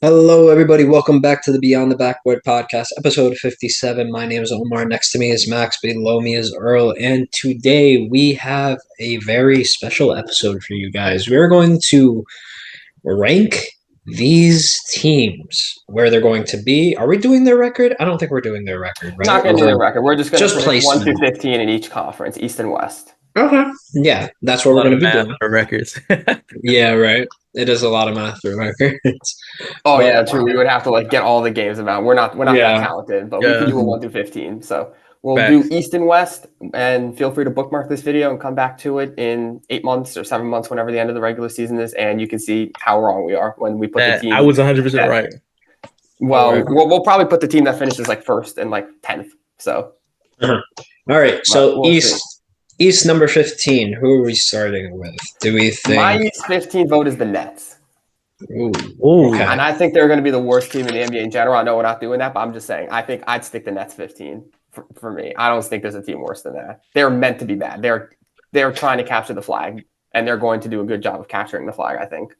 Hello, everybody. Welcome back to the Beyond the Backboard Podcast, episode 57. My name is Omar. Next to me is Max. Below me is Earl. And today we have a very special episode for you guys. We're going to rank these teams, where they're going to be. Are we doing their record? I don't think we're doing their record, right? Not going to do their record. We're just going to put placement. 1 through 15 in each conference, East and West. Okay. Yeah, that's what we're going to be doing. For records. Yeah, right. It is a lot of math for records. Oh, yeah, true. We would have to get all the games about. We're not that talented, but we can do a 1 through 15. So we'll do East and West, and feel free to bookmark this video and come back to it in 8 months or 7 months, whenever the end of the regular season is, and you can see how wrong we are when we put the team. I was 100% right. Well, we'll probably put the team that finishes first and 10th. So. All right. So East number 15. Who are we starting with? Do we think my East 15 vote is the Nets? Ooh. Okay. And I think they're going to be the worst team in the NBA in general. I know we're not doing that, but I'm just saying I think I'd stick the Nets 15 for me. I don't think there's a team worse than that. They're meant to be bad. They're trying to capture the flag, and they're going to do a good job of capturing the flag, I think.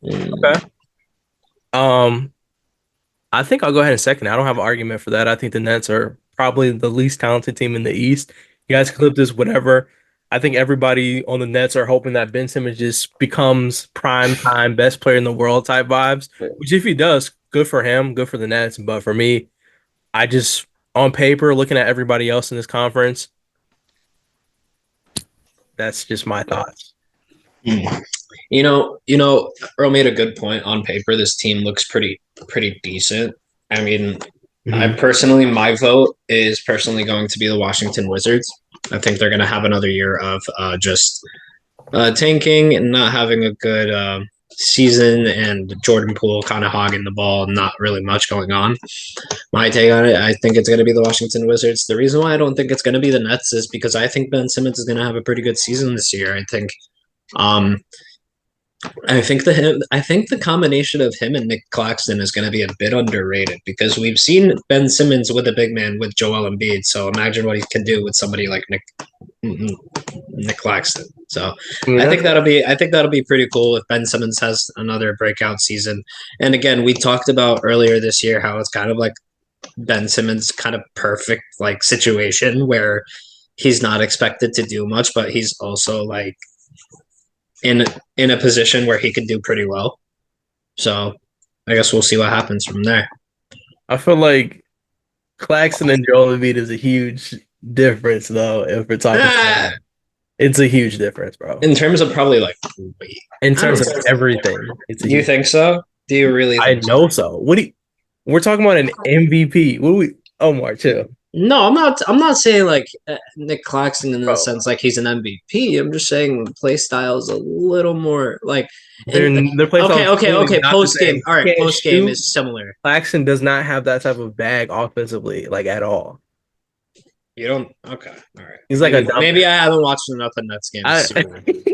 Okay. I think I'll go ahead and second it. I don't have an argument for that. I think the Nets are probably the least talented team in the East. You guys clip this, whatever. I think everybody on the Nets are hoping that Ben Simmons just becomes prime time best player in the world type vibes, which if he does, good for him, good for the Nets. But for me, I just, on paper, looking at everybody else in this conference, that's just my thoughts. You know, Earl made a good point. On paper, this team looks pretty decent. I mean, my vote is personally going to be the Washington Wizards. I think they're going to have another year of just tanking and not having a good season, and Jordan Poole kind of hogging the ball, not really much going on. My take on it, I think it's going to be the Washington Wizards. The reason why I don't think it's going to be the Nets is because I think Ben Simmons is going to have a pretty good season this year. I think the combination of him and Nick Claxton is going to be a bit underrated, because we've seen Ben Simmons with a big man with Joel Embiid. So imagine what he can do with somebody like Nick Claxton. So I think that'll be pretty cool if Ben Simmons has another breakout season. And again, we talked about earlier this year how it's kind of like Ben Simmons' kind of perfect situation where he's not expected to do much, but he's also in a position where he could do pretty well. So I guess we'll see what happens from there. I feel like Claxton and Joel Embiid is a huge difference, though. If we're talking, it's a huge difference, bro. In terms of probably in terms of everything. You think so? Do you really? I know so. We're talking about an MVP. Omar, chill. No, I'm not saying Nick Claxton in the sense he's an MVP. I'm just saying the play style is a little more their play style. Okay. Post game, all right. Post game is similar. Claxton does not have that type of bag offensively, at all. You don't. Okay, all right. He's maybe I haven't watched enough of Nets games.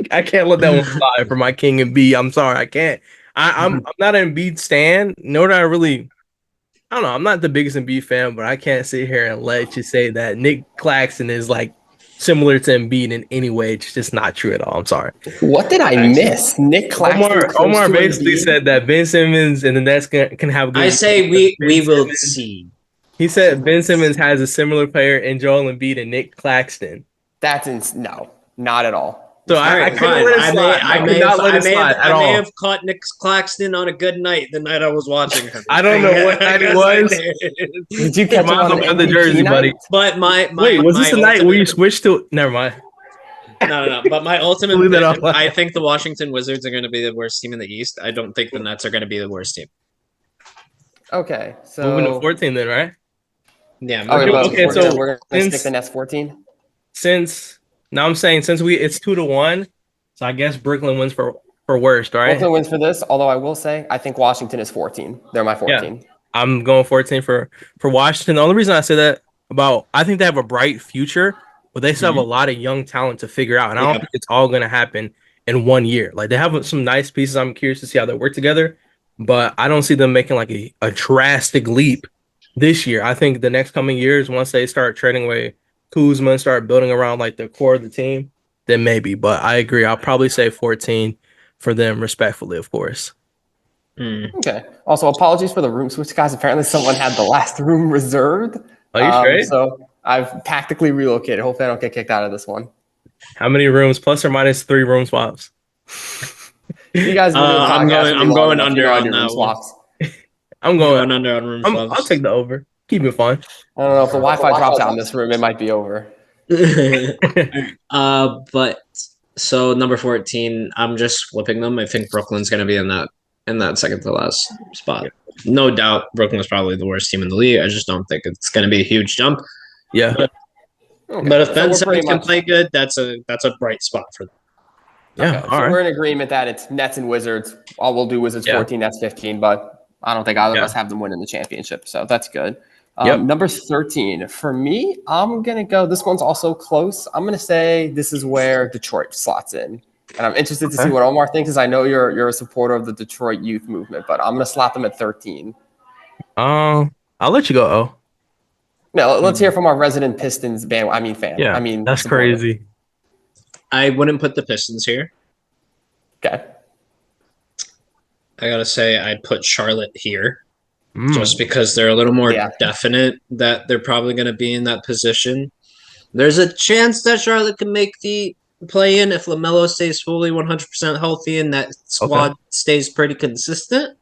I can't let that one fly for my king and B. I'm sorry, I can't. I'm not an Embiid stan, nor do I really. I don't know. I'm not the biggest Embiid fan, but I can't sit here and let you say that Nick Claxton is similar to Embiid in any way. It's just not true at all. I'm sorry. What did I miss? Nick Claxton. Omar basically said that Ben Simmons and the Nets can have a good. I say we will see. He said Ben Simmons has a similar player in Joel Embiid and Nick Claxton. No, not at all. So I couldn't let it slide. I may have caught Nick Claxton on a good night the night I was watching him. I don't know what night it was. Did you catch him on the jersey, buddy? But was this the night where you switched to? Never mind. No. But my ultimate, I think the Washington Wizards are going to be the worst team in the East. I don't think the Nets are going to be the worst team. Okay, so moving to 14 then, right? Yeah. Okay. So we're going to stick the Nets 14. Now I'm saying since it's 2-1, so I guess Brooklyn wins for worst, right? Brooklyn wins for this, although I will say I think Washington is 14. They're my 14. Yeah, I'm going 14 for Washington. The only reason I say that I think they have a bright future, but they still have a lot of young talent to figure out, and I don't think it's all going to happen in 1 year. They have some nice pieces. I'm curious to see how they work together, but I don't see them making a drastic leap this year. I think the next coming years, once they start trading away Kuzma and start building around the core of the team, then maybe. But I agree. I'll probably say 14 for them, respectfully, of course. Okay. Also, apologies for the room switch, guys. Apparently, someone had the last room reserved. Are you straight? So I've tactically relocated. Hopefully, I don't get kicked out of this one. How many rooms? Plus or minus 3 room swaps? You guys, I'm going under on that swaps. I'm going under on room swaps. I'll take the over. Keep it fun. I don't know if the Wi-Fi drops out in this room, it might be over. But so number 14, I'm just flipping them. I think Brooklyn's going to be in that second to last spot. Yeah. No doubt, Brooklyn's probably the worst team in the league. I just don't think it's going to be a huge jump. Yeah. But if Ben Simmons can play good, that's a bright spot for them. Yeah. Okay. So we're in agreement that it's Nets and Wizards. All we'll do Wizards 14, Nets 15, but I don't think either of us have them winning the championship. So that's good. Number 13. For me, I'm going to go. This one's also close. I'm going to say this is where Detroit slots in. And I'm interested to see what Omar thinks, as I know you're a supporter of the Detroit youth movement, but I'm going to slot them at 13. I'll let you go, O. No, let's hear from our resident Pistons fan. Yeah, that's supporter. Crazy. I wouldn't put the Pistons here. Okay. I got to say I'd put Charlotte here. Just because they're a little more definite that they're probably going to be in that position. There's a chance that Charlotte can make the play-in if LaMelo stays fully 100% healthy and that squad stays pretty consistent.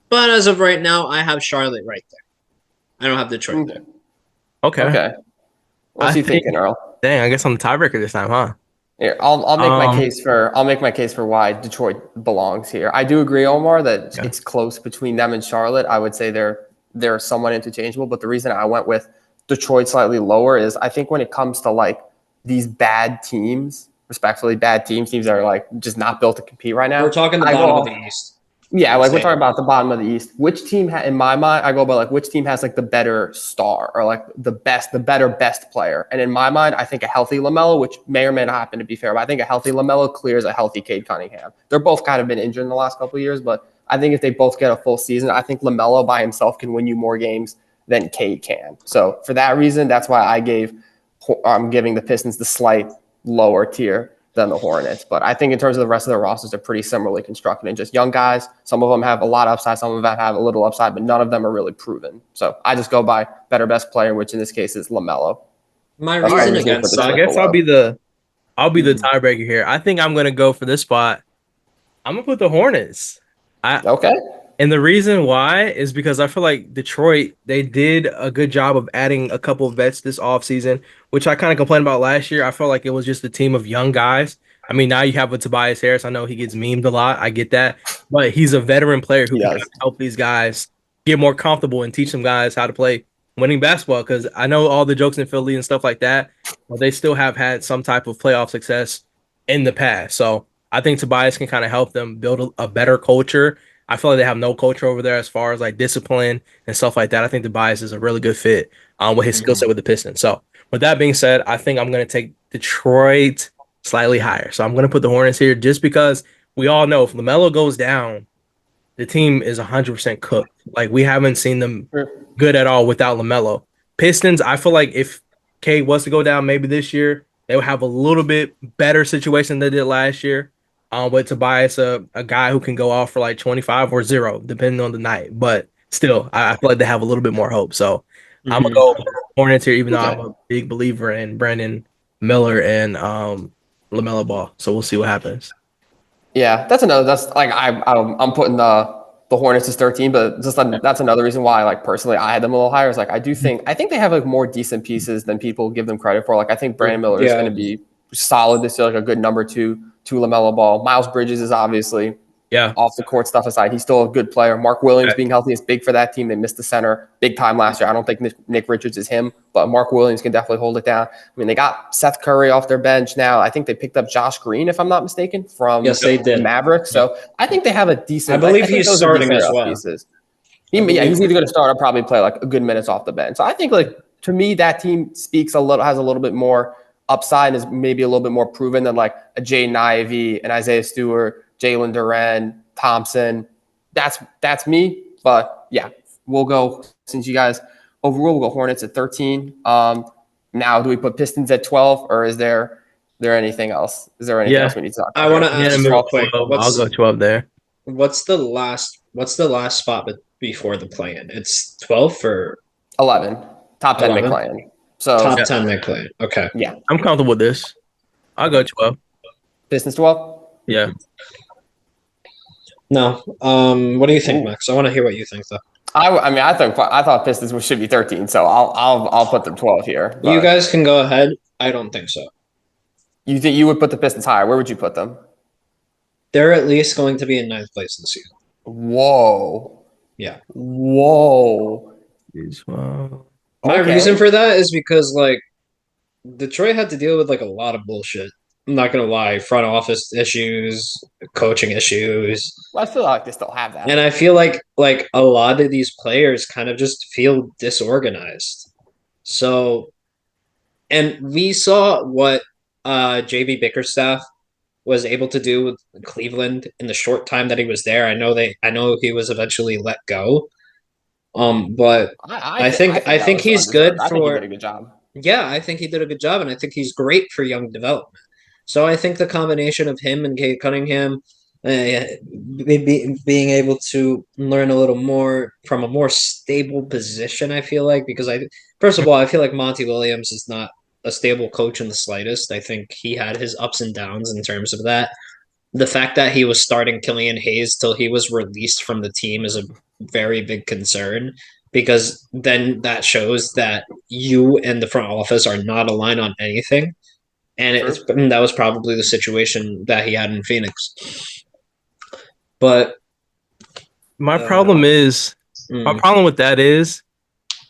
But as of right now, I have Charlotte right there. I don't have Detroit there. Okay. What's he thinking, Earl? Dang, I guess I'm the tiebreaker this time, huh? Here, I'll make my case for why Detroit belongs here. I do agree, Omar, that it's close between them and Charlotte. I would say they're somewhat interchangeable, but the reason I went with Detroit slightly lower is I think when it comes to like these bad teams, respectfully bad teams that are like just not built to compete right now. We're talking the bottom of the East. Yeah, like we're talking about the bottom of the East. Which team, in my mind, I go by like which team has like the better star or like the better best player. And in my mind, I think a healthy LaMelo, which may or may not happen to be fair, but I think a healthy LaMelo clears a healthy Cade Cunningham. They're both kind of been injured in the last couple of years, but I think if they both get a full season, I think LaMelo by himself can win you more games than Cade can. So for that reason, that's why I'm giving the Pistons the slight lower tier than the Hornets. But I think in terms of the rest of the rosters, they're pretty similarly constructed and just young guys. Some of them have a lot of upside, some of them have a little upside, but none of them are really proven. So I just go by better best player, which in this case is LaMelo. My reason against I guess I'll be the tiebreaker here. I think I'm gonna go for this spot. I'm gonna put the Hornets. Okay. And the reason why is because I feel like Detroit, they did a good job of adding a couple of vets this offseason, which I kind of complained about last year. I felt like it was just a team of young guys. I mean, now you have a Tobias Harris. I know he gets memed a lot. I get that. But he's a veteran player who can help these guys get more comfortable and teach some guys how to play winning basketball. Because I know all the jokes in Philly and stuff like that, but they still have had some type of playoff success in the past. So I think Tobias can kind of help them build a better culture. I feel like they have no culture over there as far as like discipline and stuff like that. I think Tobias is a really good fit with his skill set with the Pistons. So with that being said, I think I'm going to take Detroit slightly higher. So I'm going to put the Hornets here just because we all know if LaMelo goes down, the team is 100% cooked. Like we haven't seen them good at all without LaMelo. Pistons, I feel like if Cade was to go down maybe this year, they would have a little bit better situation than they did last year. With Tobias, a guy who can go off for like 25 or 0, depending on the night. But still, I feel like they have a little bit more hope. So I'm going to go Hornets here, even though I'm a big believer in Brandon Miller and LaMelo Ball. So we'll see what happens. Yeah, that's like I'm putting the Hornets as 13, but that's another reason why, like personally, I had them a little higher. Is like I think they have like more decent pieces than people give them credit for. Like I think Brandon Miller is going to be solid this year, like a good number 2 to LaMelo Ball. Miles Bridges is obviously off the court stuff aside. He's still a good player. Mark Williams being healthy is big for that team. They missed the center big time last year. I don't think Nick Richards is him, but Mark Williams can definitely hold it down. I mean, they got Seth Curry off their bench now. I think they picked up Josh Green, if I'm not mistaken, from the Mavericks. So I think they have a decent. I believe he's starting as well. Pieces. He's either going to start or probably play like a good minutes off the bench. So I think like to me that team has a little bit more upside, is maybe a little bit more proven than like a Jaden Ivey and Isaiah Stewart, Jalen Duren, Thompson. That's me. But yeah, we'll go, since you guys overrule, we'll go Hornets at 13. Now, do we put Pistons at 12, or is there anything else? Is there anything else we need to talk about? I want to ask real quick. I'll go 12 there. what's the last spot before the play-in? It's 12 or 11. Top 10 11? McClellan. So top 10 McClellan. Okay. Yeah. I'm comfortable with this. I'll go 12. Pistons 12? Yeah. No. What do you think, Max? I want to hear what you think, though. I thought Pistons should be 13, so I'll put them 12 here. You guys can go ahead. I don't think so. You think you would put the Pistons higher? Where would you put them? They're at least going to be in 9th place this season. Whoa. Yeah. Whoa. My reason for that is because like Detroit had to deal with like a lot of bullshit. I'm not gonna lie, front office issues, coaching issues. Well, I feel like they still have that. And I feel like a lot of these players kind of just feel disorganized. So, and we saw what JB Bickerstaff was able to do with Cleveland in the short time that he was there. I know he was eventually let go. But I think he's good for. I think he did a good job. Yeah, I think he did a good job, and I think he's great for young development. So I think the combination of him and Cade Cunningham being able to learn a little more from a more stable position, I feel like, because first of all, I feel like Monty Williams is not a stable coach in the slightest. I think he had his ups and downs in terms of that. The fact that he was starting Killian Hayes till he was released from the team is a very big concern, because then that shows that you and the front office are not aligned on anything. And that was probably the situation that he had in Phoenix. But my problem with that is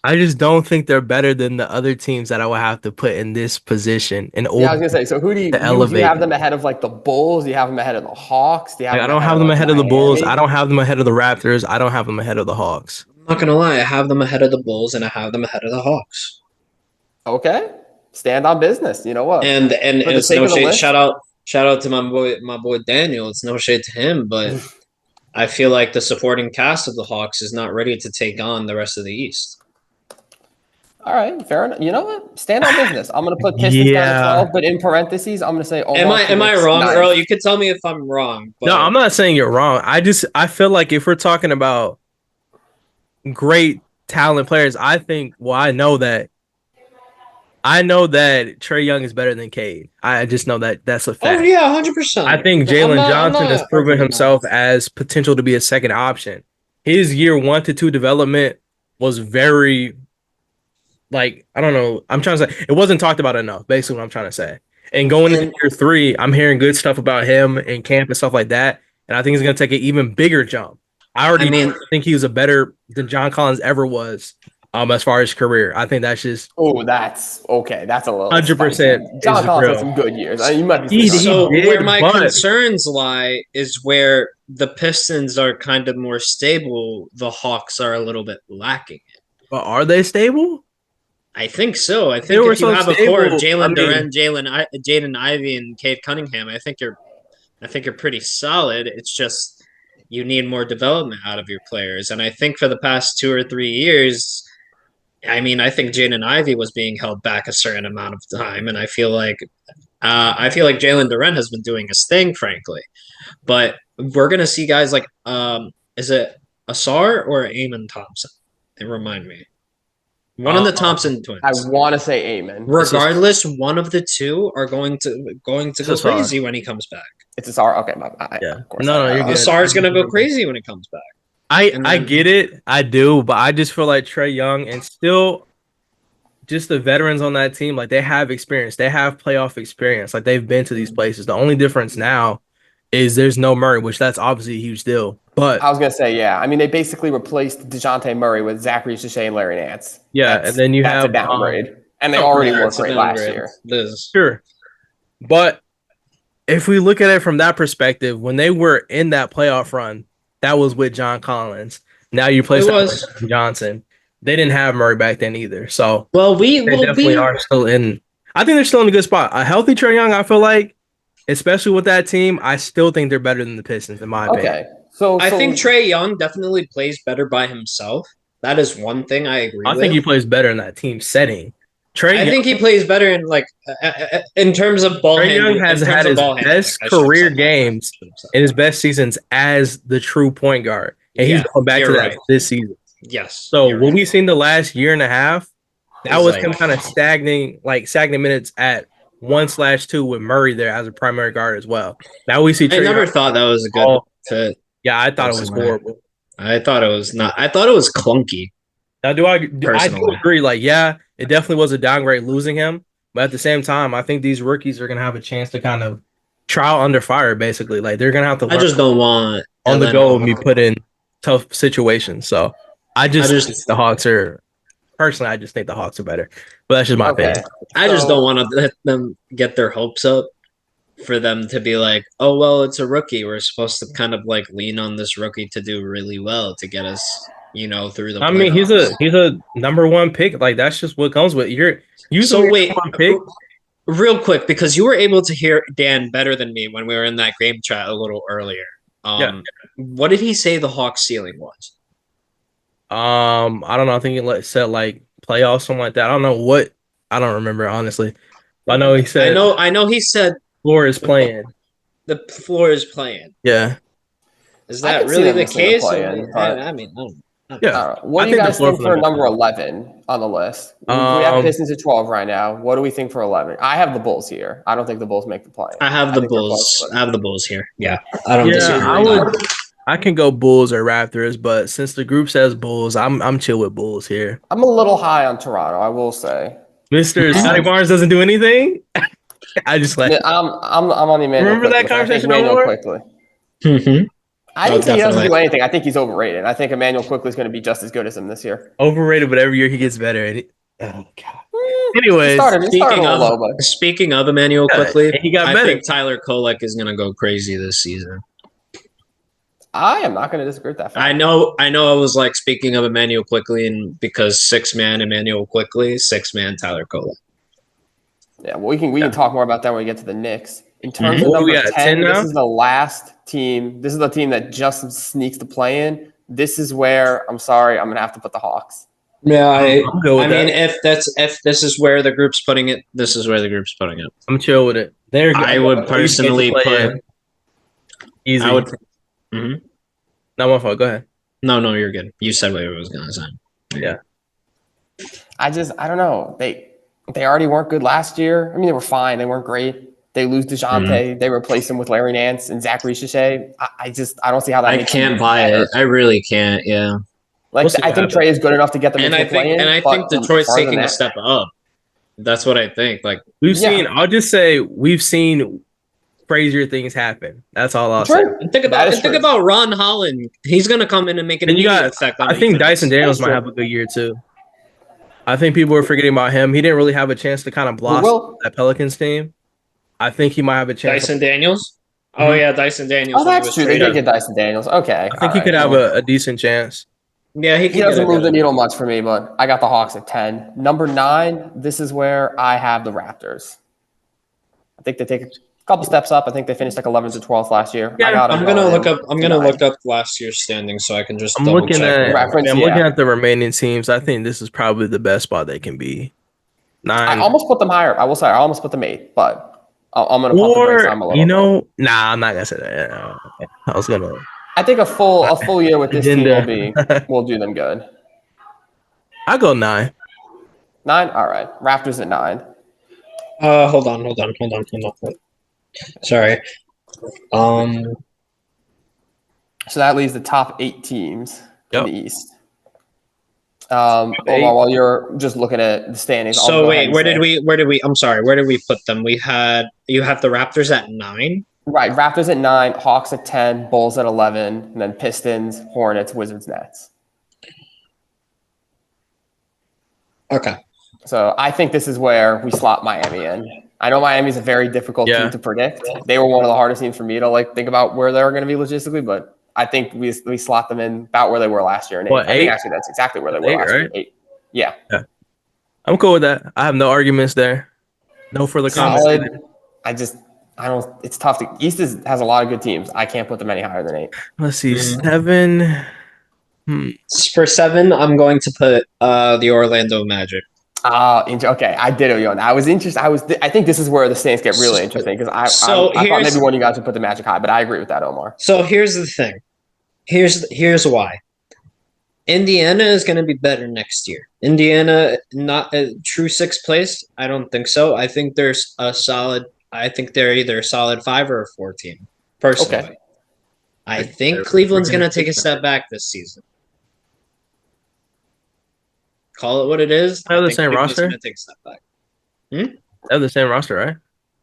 I just don't think they're better than the other teams that I would have to put in this position. I was gonna say. So who do you have them ahead of? Like the Bulls? Do you have them ahead of the Hawks? I don't have them ahead of the Bulls. I don't have them ahead of the Raptors. I don't have them ahead of the Hawks. I'm not gonna lie. I have them ahead of the Bulls and I have them ahead of the Hawks. Okay, stand on business. You know what? And it's no shade. Shout out to my boy Daniel. It's no shade to him, but I feel like the supporting cast of the Hawks is not ready to take on the rest of the East. All right, fair enough. You know what? Stand on business. I'm going to put Pistons down at 12, but in parentheses, I'm going to say Omar. Am I wrong, 9. Earl? You could tell me if I'm wrong. But... No, I'm not saying you're wrong. I feel like if we're talking about great talent players, I know that Trae Young is better than Cade. I just know that that's a fact. Oh yeah, 100%. I think Jalen Johnson has proven himself as potential to be a second option. His year 1 to 2 development was very. Like, I don't know. I'm trying to say it wasn't talked about enough, basically what I'm trying to say. And going into year 3, I'm hearing good stuff about him in camp and stuff like that. And I think he's going to take an even bigger jump. I think he was a better than John Collins ever was as far as career. I think that's just. Oh, that's okay. That's a little 100%. John Collins had some good years. You might be where my concerns lie is where the Pistons are kind of more stable. The Hawks are a little bit lacking. But are they stable? I think so. I think if you have a core of Jalen Duren, Jaden Ivey, and Cade Cunningham, I think you're pretty solid. It's just you need more development out of your players. And I think for the past 2 or 3 years, I think Jaden Ivey was being held back a certain amount of time, and I feel like Jalen Duren has been doing his thing, frankly. But we're gonna see guys like is it Asar or Amon Thompson? Remind me. One of the Thompson twins. I want to say Amen. Regardless, one of the two are going to go crazy when he comes back. It's Asar. Okay, yeah. No, you're good. Asar's going to go crazy when he comes back. I get it. I do, but I just feel like Trae Young and still just the veterans on that team, like they have experience. They have playoff experience. Like they've been to these places. The only difference now is there's no Murray, which that's obviously a huge deal. But I was gonna say, yeah. They basically replaced DeJounte Murray with Zachary Shea and Larry Nance. Yeah, and then that's a downgrade. And they already were great last year. Sure. But if we look at it from that perspective, when they were in that playoff run, that was with John Collins. Now you play Johnson. They didn't have Murray back then either. So they definitely are still in. I think they're still in a good spot. A healthy Trae Young, I feel like, especially with that team, I still think they're better than the Pistons, in my opinion. Okay. So I think Trae Young definitely plays better by himself. That is one thing I agree with. I think he plays better in that team setting. Trae, I think he plays better in terms of ball Trae handling. Young has had his best career games and his best seasons as the true point guard, and he's going back to that this season. Yes. So what we've seen the last year and a half, that was him kind of stagnant minutes at 1/2 with Murray there as a primary guard as well. Now we see. I never thought that was a good fit. Yeah, I thought it was horrible. I thought it was not. I thought it was clunky. Now, I do agree. Like, yeah, it definitely was a downgrade losing him, but at the same time, I think these rookies are gonna have a chance to kind of trial under fire. Basically, like they're gonna have to. I just don't want on the go and be put in tough situations. So I just think the Hawks are. Personally, I just think the Hawks are better, but that's just my opinion. I just don't want to let them get their hopes up for them to be like, oh, well, it's a rookie. We're supposed to kind of like lean on this rookie to do really well to get us, through the playoffs. I mean, he's a number one pick. Like, that's just what comes with you're wait, one pick. Real quick, because you were able to hear Dan better than me when we were in that game chat a little earlier. What did he say the Hawks ceiling was? I don't know. I think he said like playoffs, something like that. I don't know what. I don't remember honestly. But I know he said. I know he said floor is playing. The floor is playing. Yeah. Is that really the case? I mean, yeah. What do you guys think for number 11 on the list? We have Pistons at 12 right now. What do we think for 11? I have the Bulls here. I don't think the Bulls make the play. I have the Bulls. I have the Bulls here. Yeah, I don't disagree. I can go Bulls or Raptors, but since the group says Bulls, I'm chill with Bulls here. I'm a little high on Toronto, I will say. Mr. Scotty Barnes doesn't do anything. I just like. I'm on the Emmanuel. Remember that conversation quickly. Mm-hmm. I didn't think he doesn't do anything. I think he's overrated. I think Emmanuel Quickly is going to be just as good as him this year. Overrated, but every year he gets better. Oh God. Anyways, speaking of Emmanuel Quickly, he got better. I think Tyler Kolek is going to go crazy this season. I am not going to disagree with that. I know. I was like speaking of Emmanuel Quickly, and because 6-man Emmanuel Quickly, 6-man Tyler Kolek. Yeah, well, we can talk more about that when we get to the Knicks. In terms of number 10, this is the last team. This is the team that just sneaks to play in. This is where I'm going to have to put the Hawks. Yeah, I mean, if this is where the group's putting it, this is where the group's putting it. I'm chill with it. I would personally put easy. I would. Mm-hmm. No, my fault. Go ahead. No, you're good. You said what I was going to say. Yeah. I don't know. They already weren't good last year. I mean, they were fine. They weren't great. They lose DeJounte. Mm-hmm. They replace him with Larry Nance and Zach Ricochet. I don't see how that. I can't buy it. I really can't. Yeah. Like I think Trae is good enough to get them. I think Detroit's taking a step up. That's what I think. Like we've seen. I'll just say we've seen crazier things happen. That's all I'll say. And think about Ron Holland. He's gonna come in and make an immediate effect. I think Dyson Daniels might have a good year too. I think people are forgetting about him. He didn't really have a chance to kind of blossom that Pelicans team. I think he might have a chance. Dyson Daniels? Oh, yeah, Dyson Daniels. Oh, that's true. They did get Dyson Daniels. Okay. I think he could have a decent chance. Yeah, he doesn't move the needle much for me, but I got the Hawks at 10. Number 9, this is where I have the Raptors. I think they take a couple steps up. I think they finished like 11th to 12th last year. Yeah, I'm gonna look up last year's standings so I can just double check. I'm looking at the remaining teams. I think this is probably the best spot they can be. 9. I almost put them higher. I will say I almost put them 8, but I'm gonna pump the brakes on a little. I'm not gonna say that. I was gonna. I think a full year with this team will do them good. I go 9. 9. All right. Raptors at 9. Hold on. Sorry. So that leaves the top 8 teams in the East. Omar, while you're just looking at the standings. So wait, where did we put them? You have the Raptors at 9? Right, Raptors at 9, Hawks at 10, Bulls at 11, and then Pistons, Hornets, Wizards, Nets. Okay. So I think this is where we slot Miami in. I know Miami's a very difficult team to predict. They were one of the hardest teams for me to think about where they're going to be logistically, but I think we slot them in about where they were last year. And I think actually that's exactly where they were last year. 8. Yeah. I'm cool with that. I have no arguments there. No further comments. It's tough. East has a lot of good teams. I can't put them any higher than 8. Let's see. 7. For 7, I'm going to put the Orlando Magic. Okay. I did it, I was interested. I think this is where the Saints get really interesting because I thought maybe one of you guys would put the Magic high, but I agree with that, Omar. So here's the thing. Here's why. Indiana is going to be better next year. Indiana, not a true sixth place. I don't think so. I think there's a solid. I think they're either a solid 5 or a 4 team. Personally, okay. I think Cleveland's going to take a step back this season. Call it what it is. They have the same roster. Going to take a step back. They have the same roster, right?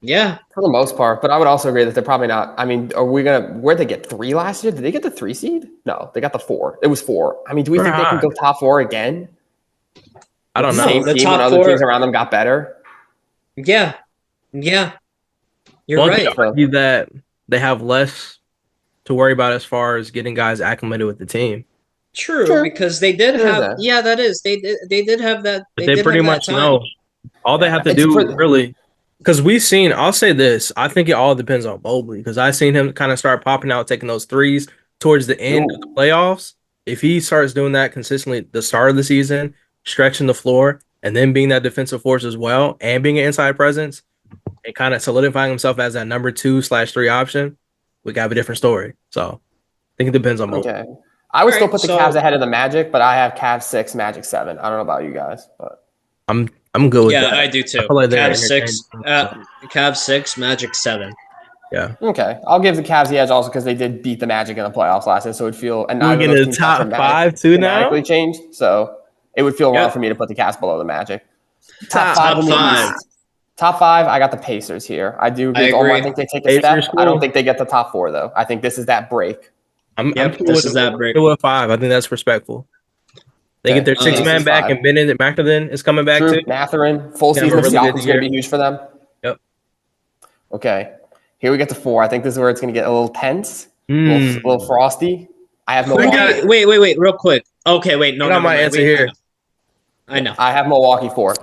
Yeah, for the most part. But I would also agree that they're probably not. I mean, are we gonna? Where'd they get 3 last year? Did they get the 3 seed? No, they got the 4. It was 4. I mean, do we think they can go top 4 again? I don't know. Same the team top when 4, other teams around them got better. Yeah. You're right. That they have less to worry about as far as getting guys acclimated with the team. True, because they did have. Yeah, that is. They did have that. They pretty much know. All they have to do really. Because we've seen, I'll say this, I think it all depends on Mobley. Because I've seen him kind of start popping out, taking those threes towards the end of the playoffs. If he starts doing that consistently at the start of the season, stretching the floor, and then being that defensive force as well, and being an inside presence, and kind of solidifying himself as that number 2/3 option, we got a different story. So I think it depends on Mobley. Okay. I would still put the Cavs ahead of the Magic, but I have Cavs 6, Magic 7. I don't know about you guys, but I'm good with that. Yeah, I do too. Like Cavs 6, Magic 7. Yeah. Okay. I'll give the Cavs the edge also because they did beat the Magic in the playoffs last year, so it would feel and we're getting the top 5 too now. Changed, so it would feel wrong for me to put the Cavs below the Magic. Top 5. Top 5. I got the Pacers here. I do agree. I think they take a step. I don't think they get the top 4 though. I think this is that break. This is that break. 5. I think that's respectful. They get their 6-man back, and Bennett Mathurin is coming back too. Mathurin, full season of Siakam is going to be huge for them. Yep. Okay, here we get to 4. I think this is where it's going to get a little tense, a little frosty. I have Milwaukee. Wait, real quick. Okay, wait, no, I got my answer here. I know. I have Milwaukee 4.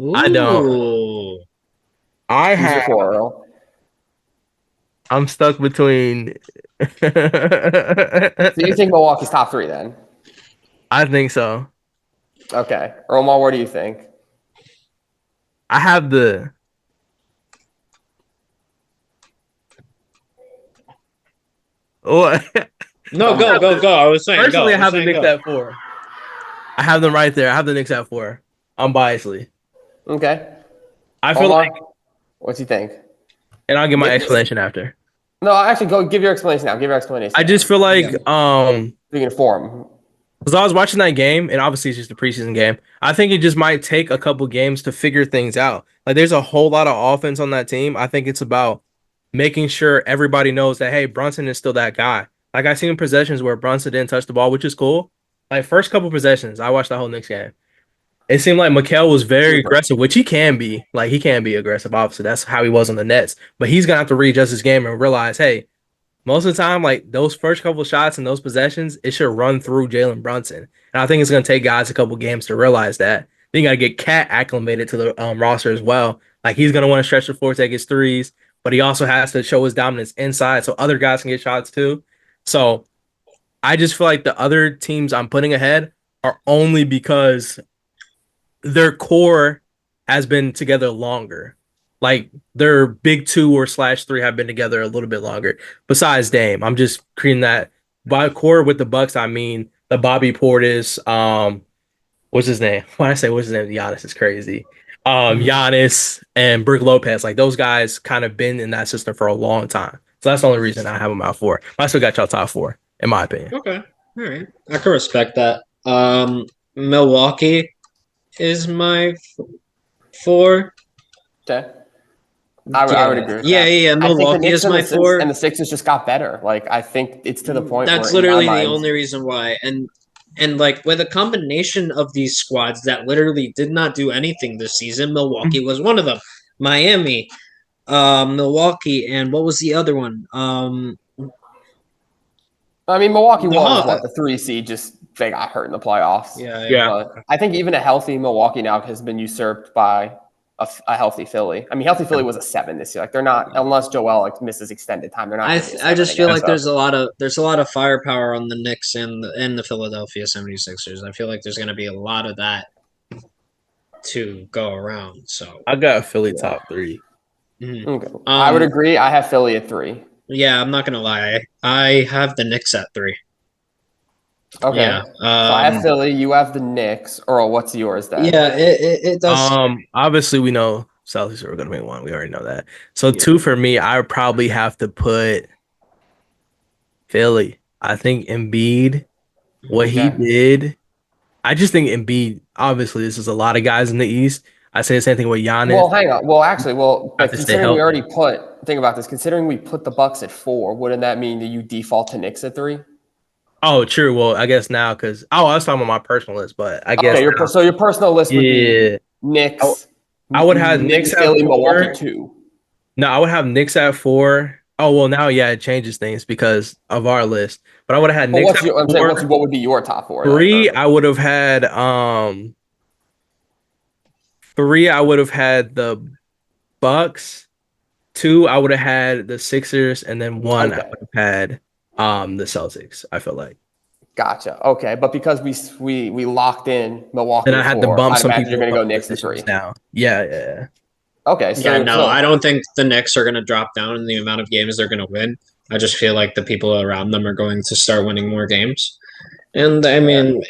Ooh. I don't. I have 4, Earl. I'm stuck between. So you think Milwaukee's top 3 then? I think so. Okay. Omar, what do you think? I have the what? No, go. I was saying personally, I have the Knicks at 4. I have them right there. I have the Knicks at 4. Unbiasedly. Okay. I feel Omar, what do you think? And I'll give my explanation after. No, actually, go give your explanation now. Give your explanation. I just feel like being informed. Because I was watching that game, and obviously it's just a preseason game. I think it just might take a couple games to figure things out. Like, there's a whole lot of offense on that team. I think it's about making sure everybody knows that, hey, Brunson is still that guy. Like, I've seen possessions where Brunson didn't touch the ball, which is cool. Like, first couple possessions, I watched the whole Knicks game. It seemed like Mikal was very aggressive, which he can be. Like, he can be aggressive, obviously. That's how he was on the Nets. But he's going to have to readjust his game and realize, hey, most of the time, like those first couple shots and those possessions, it should run through Jalen Brunson. And I think it's going to take guys a couple games to realize that. Then you got to get Cat acclimated to the roster as well. Like he's going to want to stretch the floor, take his threes, but he also has to show his dominance inside so other guys can get shots too. So I just feel like the other teams I'm putting ahead are only because their core has been together longer. Like their big 2 or /3 have been together a little bit longer. Besides Dame, I'm just creating that by core with the Bucks. I mean the Bobby Portis, what's his name? When I say what's his name, Giannis is crazy. Giannis and Brook Lopez, like those guys, kind of been in that system for a long time. So that's the only reason I have them out 4. But I still got y'all top 4, in my opinion. Okay, all right, I can respect that. Milwaukee is my 4. Okay. I would agree with that. Yeah. Milwaukee is my 4. And the Sixers just got better. Like, I think it's to the point that's where literally the only reason why. And like, with a combination of these squads that literally did not do anything this season, Milwaukee was one of them. Miami, Milwaukee, and what was the other one? I mean, Milwaukee was the 3 seed, just they got hurt in the playoffs. Yeah. I think even a healthy Milwaukee now has been usurped by a healthy Philly. I mean, healthy Philly was a 7 this year. Like they're not, unless Joel misses extended time. They're not. I just feel like there's a lot of firepower on the Knicks and the Philadelphia 76ers. I feel like there's going to be a lot of that. to go around. So I got Philly top 3. Mm-hmm. Okay. I would agree. I have Philly at 3. Yeah, I'm not gonna lie. I have the Knicks at 3. Okay. Yeah. So I have Philly. You have the Knicks. Earl, what's yours then? Yeah, it does. Obviously, we know Celtics are going to make 1. We already know that. So 2 for me, I would probably have to put Philly. I think Embiid, what he did. I just think Embiid, obviously, this is a lot of guys in the East. I say the same thing with Giannis. Well, hang on. Well, actually, but considering we already think about this, considering we put the Bucks at 4, wouldn't that mean that you default to Knicks at 3? Oh, true. Well, I guess now because I was talking about my personal list, but I guess so your personal list would be Knicks. I would have Knicks at Philly, 4. Milwaukee 2. No, I would have Knicks at 4. Oh well, now it changes things because of our list. But I would have had Knicks at 4. What would be your top 4? 3, I would have had 3. I would have had the Bucks. 2, I would have had the Sixers, and then 1, I would have had the Celtics. I feel like. Gotcha. Okay, but because we locked in Milwaukee, then I had to bump some people. You're going to go Knicks at 3 now. Yeah. Okay. So, I don't think the Knicks are going to drop down in the amount of games they're going to win. I just feel like the people around them are going to start winning more games. And I mean,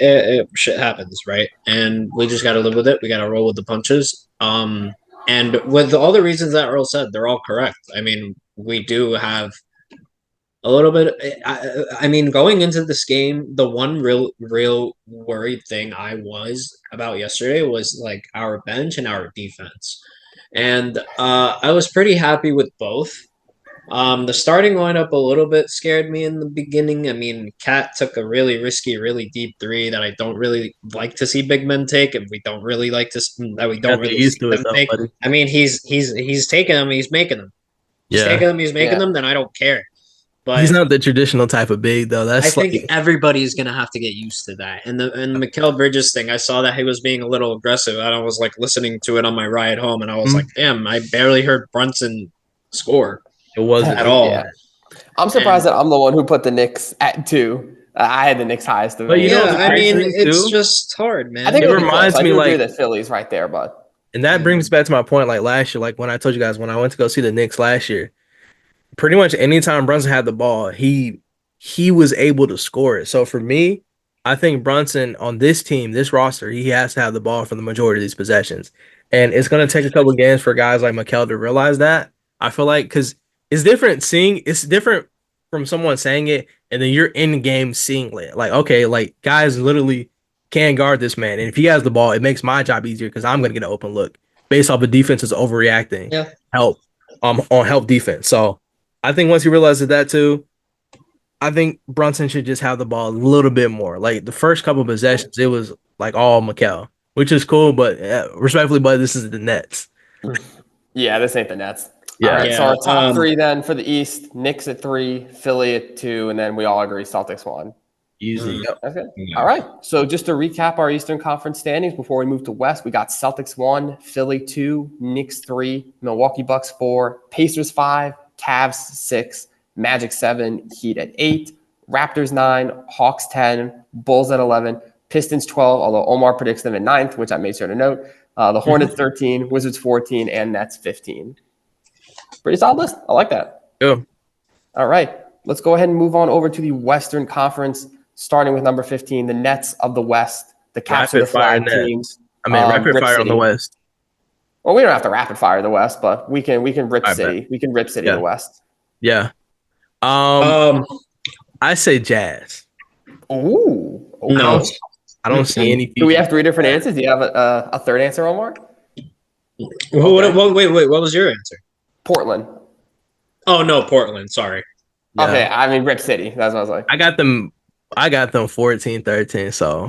shit happens, right? And we just got to live with it. We got to roll with the punches. And with all the reasons that Earl said, they're all correct. I mean, we do have a little bit. I mean, going into this game, the one real worried thing I was about yesterday was like our bench and our defense. And I was pretty happy with both. The starting lineup a little bit scared me in the beginning. I mean, Cat took a really risky, really deep 3 that I don't really like to see big men take, and we don't really like to see them take. Buddy. I mean, he's taking them, he's making them. He's taking them, he's making them. Then I don't care. But he's not the traditional type of big though. I think everybody's gonna have to get used to that. And the Mikal Bridges thing, I saw that he was being a little aggressive. And I was like listening to it on my ride home, and I was like, damn, I barely heard Brunson score. It wasn't at all. Yeah. I'm surprised that I'm the one who put the Knicks at 2. I had the Knicks highest. But I mean, it's just hard, man. I think it reminds me like that Philly's right there, but and that brings back to my point. Like last year, like when I told you guys when I went to go see the Knicks last year, pretty much anytime Brunson had the ball, he was able to score it. So for me, I think Brunson on this team, this roster, he has to have the ball for the majority of these possessions, and it's going to take a couple of games for guys like Mikal to realize that. I feel like because it's different from someone saying it and then you're in game seeing it. Like, okay, like guys literally can guard this man. And if he has the ball, it makes my job easier because I'm going to get an open look based off of defense is overreacting. Yeah. On help defense. So I think once he realizes that too, I think Brunson should just have the ball a little bit more. Like the first couple of possessions, it was like all Mikal, which is cool, but respectfully, but this is the Nets. Yeah, this ain't the Nets. Yeah. All right, so our top 3 then for the East, Knicks at 3, Philly at 2, and then we all agree Celtics 1. Easy. Yep. That's good. Yeah. All right. So just to recap our Eastern Conference standings before we move to West, we got Celtics 1, Philly 2, Knicks 3, Milwaukee Bucks 4, Pacers 5, Cavs 6, Magic 7, Heat at 8, Raptors 9, Hawks 10, Bulls at 11, Pistons 12, although Omar predicts them at 9th, which I made sure to note. The Hornets 13, Wizards 14, and Nets 15. Pretty solid list. I like that. Yeah. All right. Let's go ahead and move on over to the Western Conference, starting with number 15, the Nets of the West. The Caps are the flag teams. I mean, rapid fire on the West. Well, we don't have to rapid fire the West, but we can rip City. We can rip City in the West. Yeah. I say Jazz. Ooh. Okay. No, I don't see any. Do we have 3 different answers? Do you have a third answer, Omar? Wait. What was your answer? Portland. Oh no, Portland. Sorry. Yeah. Okay, I mean Rip City. That's what I was like. I got them 14-13. So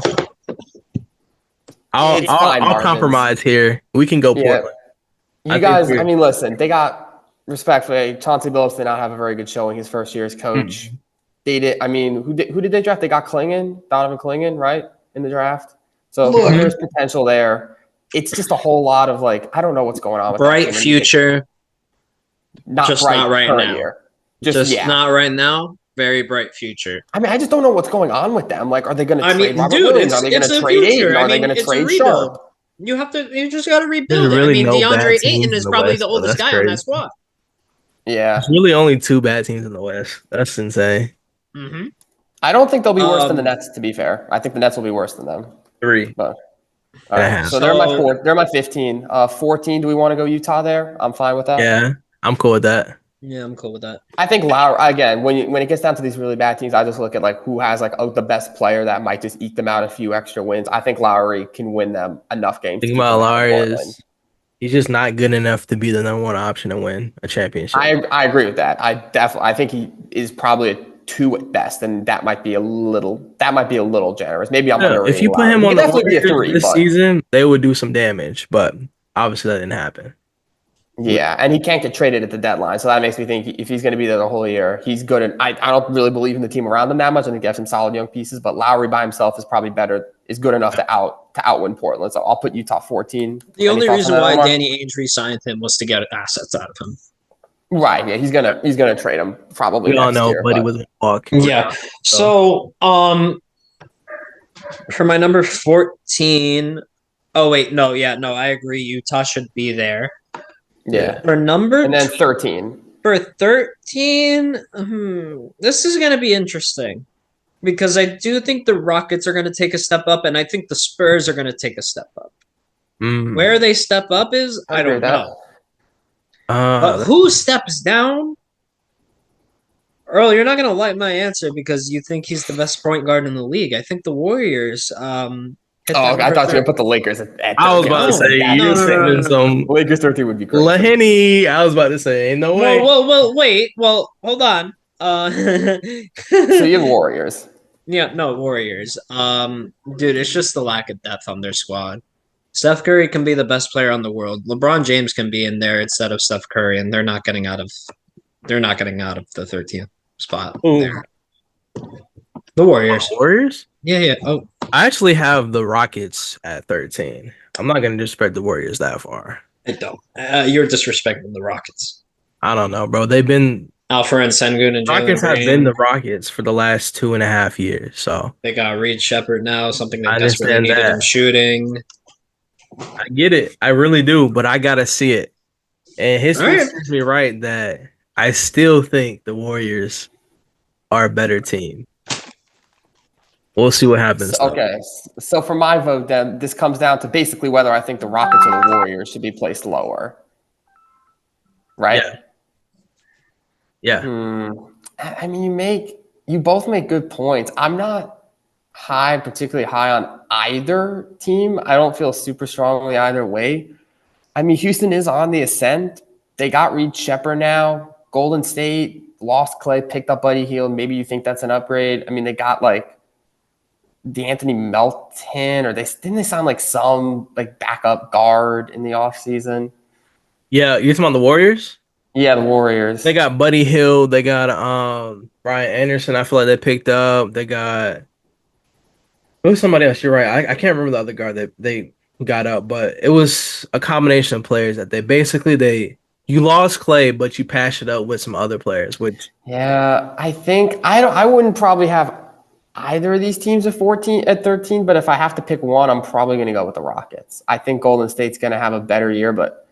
I'll compromise here. We can go Portland. You guys, I mean, listen. They got respectfully. Chauncey Billups did not have a very good showing his first year as coach. They did. I mean, who did they draft? They got Donovan Clingan, right, in the draft. So there's potential there. It's just a whole lot of like I don't know what's going on with bright future. Not right now. Year. Just not right now. Very bright future. I mean, I just don't know what's going on with them. Like, are they going to trade Robert Williams? Are they going to trade Ayton? Are they going to trade Sharp? You just got to rebuild There's it. really I mean, no DeAndre bad teams Ayton is in the probably West, the so oldest that's guy on that crazy. squad. Yeah. There's really only 2 bad teams in the West. That's insane. Mm-hmm. I don't think they'll be worse than the Nets, to be fair. I think the Nets will be worse than them. 3. But all right. So they're my 15. 14, do we want to go Utah there? I'm fine with that. Yeah, I'm cool with that. Yeah, I'm cool with that. I think Lowry, again, when it gets down to these really bad teams, I just look at like who has like the best player that might just eke them out a few extra wins. I think Lowry can win them enough games. Think about Lowry is he's just not good enough to be the number 1 option and win a championship. I agree with that. I think he is probably a 2 at best, and that might be a little generous. Maybe I'm underrating. If you put him on the Warriors 3 this season, they would do some damage, but obviously that didn't happen. Yeah, and he can't get traded at the deadline, so that makes me think if he's going to be there the whole year, he's good. And I don't really believe in the team around him that much. I think they have some solid young pieces, but Lowry by himself is probably is good enough to outwin Portland. So I'll put Utah 14. The only reason why Danny Ainge re-signed him was to get assets out of him. Right. Yeah, he's gonna trade him probably. We all know, but he wasn't walking. Yeah. So for my number 14. Oh wait, no, I agree. Utah should be there. Yeah. For number and then 13. For 13, this is going to be interesting because I do think the Rockets are going to take a step up, and I think the Spurs are going to take a step up. Where they step up is I don't know. But who steps down? Earl, you're not going to like my answer because you think he's the best point guard in the league. I think the Warriors. I thought you were going to put the Lakers at I was about to say, you're saying some Lakers 13 would be great. Lahenny. I was about to say, ain't no way. Well, wait. Well, hold on. So you have Warriors. Yeah, no, Warriors. Dude, it's just the lack of depth on their squad. Steph Curry can be the best player on the world. LeBron James can be in there instead of Steph Curry, and they're not getting out of the 13th spot there. The Warriors. Warriors? Yeah. Oh, I actually have the Rockets at 13. I'm not going to disrespect the Warriors that far. I don't. You're disrespecting the Rockets. I don't know, bro. They've been Alfred Sengun and Rockets have been the Rockets for the last 2.5 years. So they got Reed Shepard now, something they desperately needed in shooting. I get it. I really do, but I gotta see it. And history serves me right that I still think the Warriors are a better team. We'll see what happens. Okay. So for my vote, then this comes down to basically whether I think the Rockets or the Warriors should be placed lower. Right? Yeah. I mean, you both make good points. I'm not particularly high on either team. I don't feel super strongly either way. I mean, Houston is on the ascent. They got Reed Shepard now. Golden State lost Clay, picked up Buddy Hield. Maybe you think that's an upgrade. I mean, they got like D'Anthony Melton, or didn't they sign like some like backup guard in the offseason? Yeah, you're talking about the Warriors? Yeah, the Warriors. They got Buddy Hield. They got Brian Anderson. I feel like they picked up. They got somebody else. You're right. I can't remember the other guard that they got up, but it was a combination of players that you lost Clay, but you patched it up with some other players. Which I think I wouldn't probably have either of these teams at 13, but if I have to pick one, I'm probably going to go with the Rockets. I think Golden State's going to have a better year, but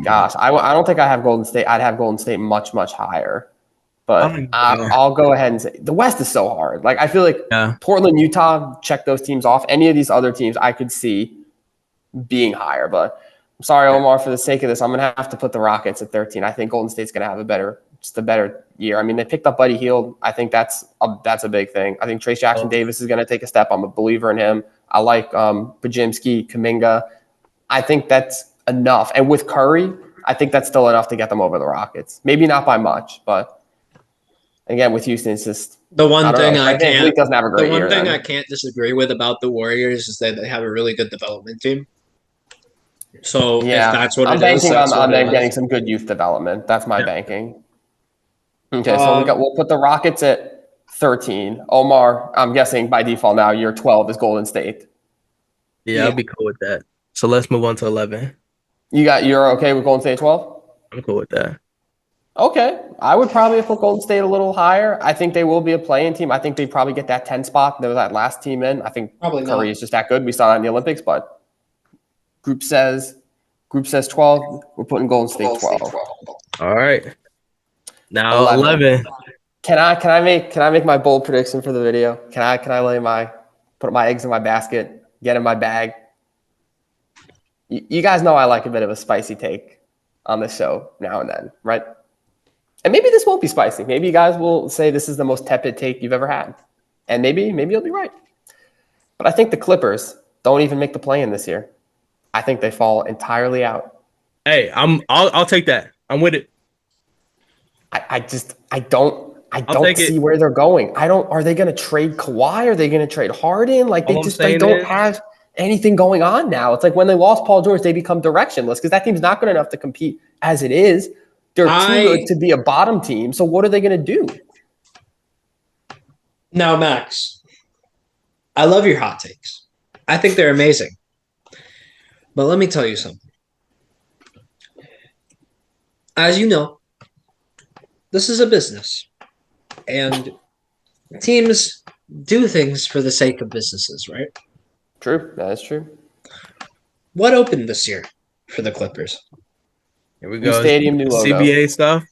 gosh, I don't think I have Golden State. I'd have Golden State much, much higher. But I'll go ahead and say the West is so hard. Like I feel like Portland, Utah, check those teams off. Any of these other teams I could see being higher. But I'm sorry, Omar, for the sake of this, I'm gonna have to put the Rockets at 13. I think Golden State's gonna have a better year. I mean, they picked up Buddy Hield. I think that's a big thing. I think Trace Jackson Davis is gonna take a step. I'm a believer in him. I like Podziemski, Kuminga. I think that's enough. And with Curry, I think that's still enough to get them over the Rockets. Maybe not by much, but again, with Houston, it's just the one thing I can't disagree with about the Warriors is that they have a really good development team. So if that's what I'm banking on them getting some good youth development. That's my banking. Okay, so we'll put the Rockets at 13. Omar, I'm guessing by default now your 12 is Golden State. Yeah, I'll be cool with that. So let's move on to 11. You're okay with Golden State at 12? I'm cool with that. Okay. I would probably put Golden State a little higher. I think they will be a play-in team. I think they probably get that 10 spot. They were that last team in. I think Curry is just that good. We saw that in the Olympics, but Group says 12. We're putting Golden State 12. All right. Now 11. Can I make my bold prediction for the video? Can I put my eggs in my basket, get in my bag? You guys know I like a bit of a spicy take on this show now and then, right? And maybe this won't be spicy. Maybe you guys will say this is the most tepid take you've ever had. And maybe you'll be right. But I think the Clippers don't even make the play-in this year. I think they fall entirely out. Hey, I'll take that. I'm with it. I don't see where they're going. Are they going to trade Kawhi? Are they going to trade Harden? Like they don't have anything going on now. It's like when they lost Paul George, they become directionless because that team's not good enough to compete as it is. They're too good to be a bottom team. So what are they going to do? Now, Max, I love your hot takes. I think they're amazing. But let me tell you something. As you know, this is a business. And teams do things for the sake of businesses, right? True. That is true. What opened this year for the Clippers? Here we go. New stadium, new logo. CBA stuff?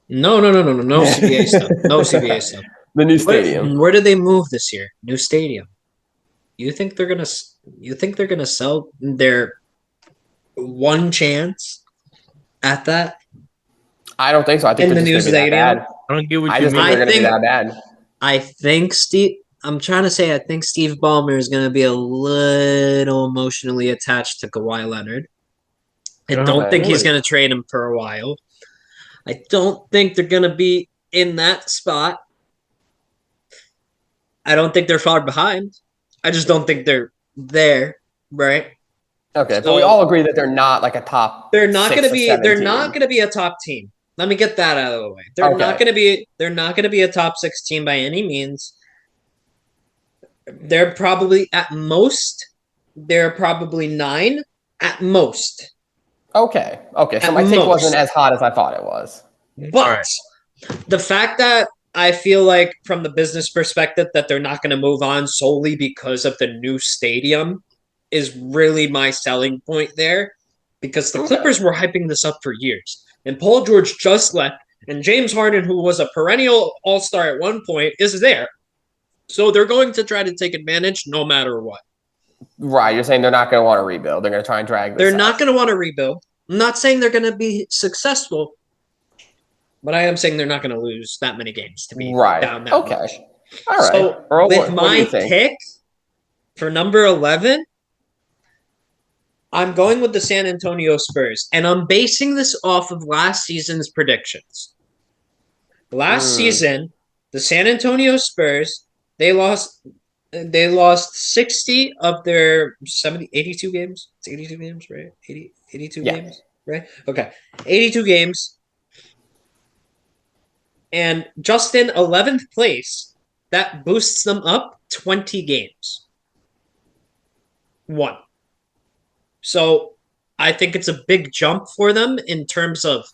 No CBA stuff. No CBA stuff. The new stadium. Where did they move this year? New stadium. You think they're gonna sell their one chance at that? I don't think so. I think in the new stadium. I don't get what I you just mean. think they're going to be that bad. I think Steve Ballmer is going to be a little emotionally attached to Kawhi Leonard. I don't think he's going to trade him for a while. I don't think they're going to be in that spot. I don't think they're far behind. I just don't think they're there, right? Okay, so we all agree that they're not like a top. They're not going to be. They're not going to be a top team. Let me get that out of the way. They're not going to be. They're not going to be a top 6 team by any means. They're probably at most. They're probably 9 at most. Okay. So my take wasn't as hot as I thought it was. But the fact that I feel like from the business perspective that they're not going to move on solely because of the new stadium is really my selling point there, because the Clippers were hyping this up for years. And Paul George just left, and James Harden, who was a perennial all-star at one point, is there. So they're going to try to take advantage no matter what. Right, you're saying they're not going to want to rebuild. They're going to try and drag this They're out. not going to want to rebuild. I'm not saying they're going to be successful, but I am saying they're not going to lose that many games to be down that much. All right. So Earl, with my pick for number 11, I'm going with the San Antonio Spurs, and I'm basing this off of last season's predictions. Last season, the San Antonio Spurs, they lost 60 of their 82 games. It's 82 games, right? 82 games, right? Okay. 82 games. And just in 11th place, that boosts them up 20 games. 1. So I think it's a big jump for them in terms of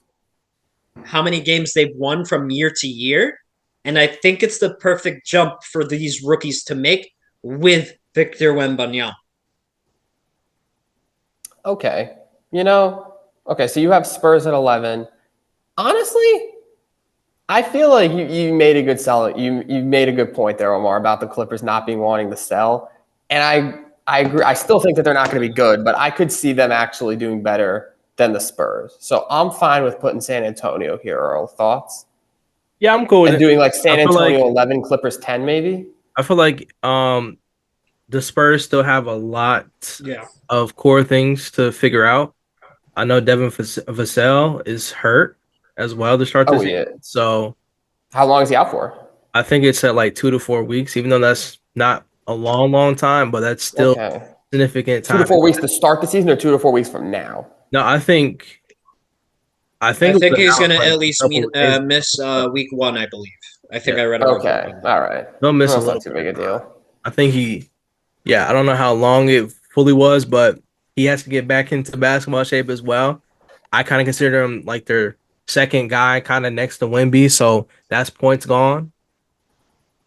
how many games they've won from year to year. And I think it's the perfect jump for these rookies to make with Victor Wembanyama. Okay. So you have Spurs at 11. Honestly, I feel like you made a good sell. You made a good point there, Omar, about the Clippers not being wanting to sell. And I agree. I still think that they're not going to be good, but I could see them actually doing better than the Spurs. So I'm fine with putting San Antonio here. Earl, thoughts? Yeah, I'm cool with it. Doing like San Antonio 11, Clippers 10, maybe. I feel like the Spurs still have a lot of core things to figure out. I know Devin Vassell is hurt as well to start this year. So how long is he out for? I think it's at like 2 to 4 weeks, even though that's not a long time, but that's still significant time. 2 to 4 weeks to start the season, or 2 to 4 weeks from now? No, I think he's going to at least miss week 1, I believe. I think I read about that. Okay, all right. Don't miss a little too big a deal. I think I don't know how long it fully was, but he has to get back into basketball shape as well. I kind of consider him like their second guy, kind of next to Wemby, so that's points gone.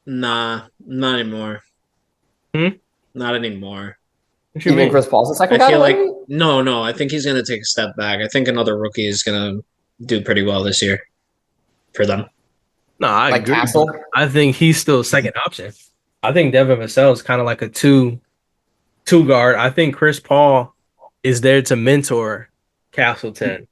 Nah, not anymore. Not anymore. You mean Chris Paul's the second guy? No. I think he's going to take a step back. I think another rookie is going to do pretty well this year for them. No, I agree. Castle? I think he's still a second option. I think Devin Vassell is kind of like a two guard. I think Chris Paul is there to mentor Castleton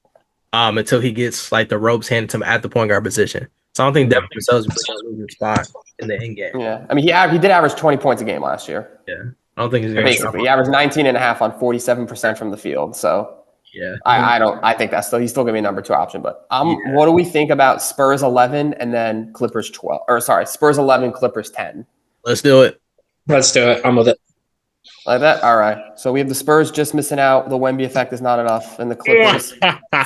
until he gets like the ropes handed to him at the point guard position. So I don't think Devin Vassell is a really good spot in the end game. Yeah, I mean he did average 20 points a game last year. Yeah, I don't think he's basically he averaged 19.5 on 47% from the field. So yeah, I think he's still gonna be a number 2 option. But what do we think about Spurs 11 and then Clippers 12? Or sorry, Spurs 11, Clippers 10. Let's do it. I'm with it. Like that? All right. So we have the Spurs just missing out. The Wemby effect is not enough. And the Clippers. I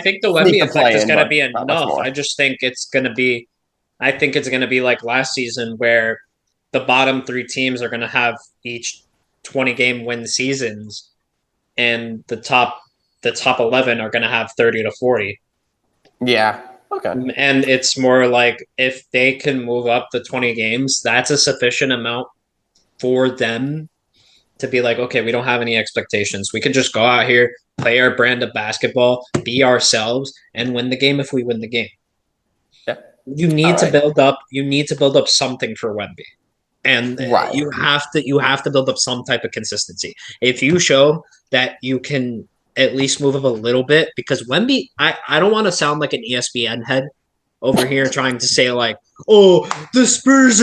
think the Wemby effect is going to be enough. I just think it's going to be like last season where the bottom 3 teams are going to have each 20-game win seasons, and the top 11 are going to have 30 to 40. Yeah. Okay. And it's more like if they can move up the 20 games, that's a sufficient amount for them to be like, okay, we don't have any expectations. We can just go out here, play our brand of basketball, be ourselves, and win the game if we win the game. Yeah. You need to build up. You need to build up something for Wemby, and you have to build up some type of consistency. If you show that you can at least move up a little bit, because Wemby, I don't want to sound like an ESPN head over here trying to say like, oh, the Spurs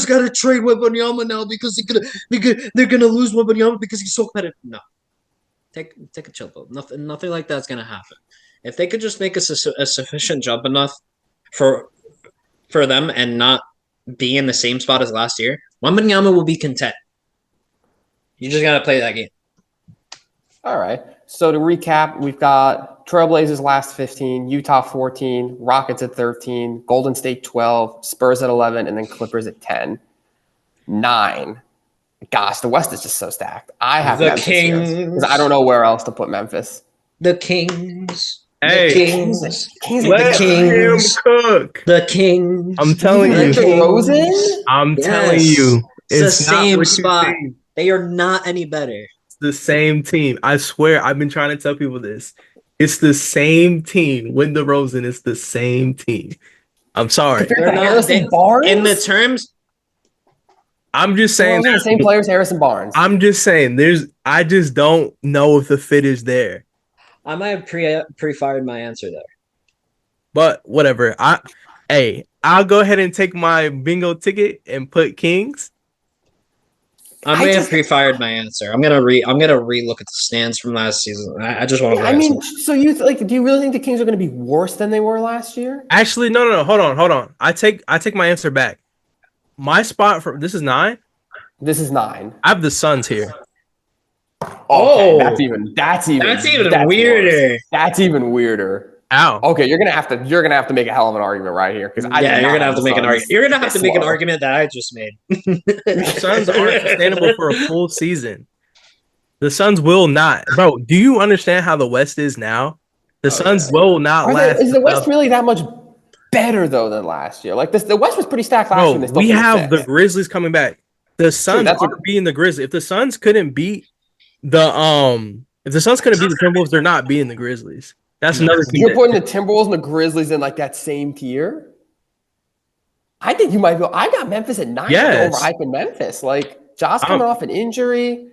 got to trade Wembanyama now because they're gonna lose Wembanyama because he's so competitive. No, take a chill pill. Nothing like that's gonna happen. If they could just make a sufficient jump enough for them and not be in the same spot as last year, Wembanyama will be content. You just gotta play that game. All right. So to recap, we've got Trailblazers last 15, Utah 14, Rockets at 13, Golden State 12, Spurs at 11, and then Clippers at 10. 9. Gosh, the West is just so stacked. I have the Memphis Kings because I don't know where else to put Memphis. The Kings. Hey, the Kings. Let him cook. The Kings. I'm telling you. DeRozan? I'm telling you. It's the same spot. They are not any better. The same team. I swear, I've been trying to tell people this. It's the same team. With DeRozan, it's the same team. I'm sorry. They're not Barnes? In the terms. I'm just saying the same players, Harrison Barnes. I'm just saying I just don't know if the fit is there. I might have pre-fired my answer there. But whatever. I'll go ahead and take my bingo ticket and put Kings. I may have pre-fired my answer. I'm gonna re-look at the stands from last season. I just want to. I mean, so do you really think the Kings are going to be worse than they were last year? Actually, no. Hold on. I take my answer back. My spot for this is 9. This is 9. I have the Suns here. Okay, that's even weirder. Worse. That's even weirder. Ow. Okay, you're gonna have to make a hell of an argument right here because you're gonna have to make an argument. You're gonna have to make an argument that I just made. The Suns aren't sustainable for a full season. The Suns will not, bro. Do you understand how the West is now? The Suns will not last. Is the West really that much better though than last year? Like this, the West was pretty stacked last year. We have the Grizzlies coming back. The Suns aren't beating the Grizzlies. If the Suns couldn't beat the Timberwolves, they're not beating the Grizzlies. That's another thing. You're putting the Timberwolves and the Grizzlies in like that same tier? I think you might go. I got Memphis at 9. Yes. Overhyping Memphis. Like Josh coming off an injury.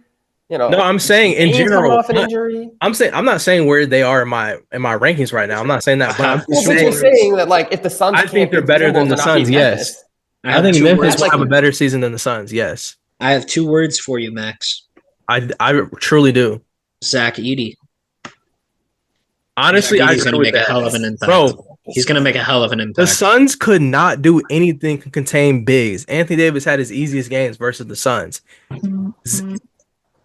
No, I'm saying in general. Off an injury. I'm not saying where they are in my rankings right now. I'm not saying that. But you're saying that like if the Suns, I think they're better than the Suns. Yes, I think Memphis will have a better season than the Suns. Yes, I have 2 words for you, Max. I truly do. Zach Edey. Honestly, he's going to make a hell of an impact. Bro, he's going to make a hell of an impact. The Suns could not do anything to contain bigs. Anthony Davis had his easiest games versus the Suns.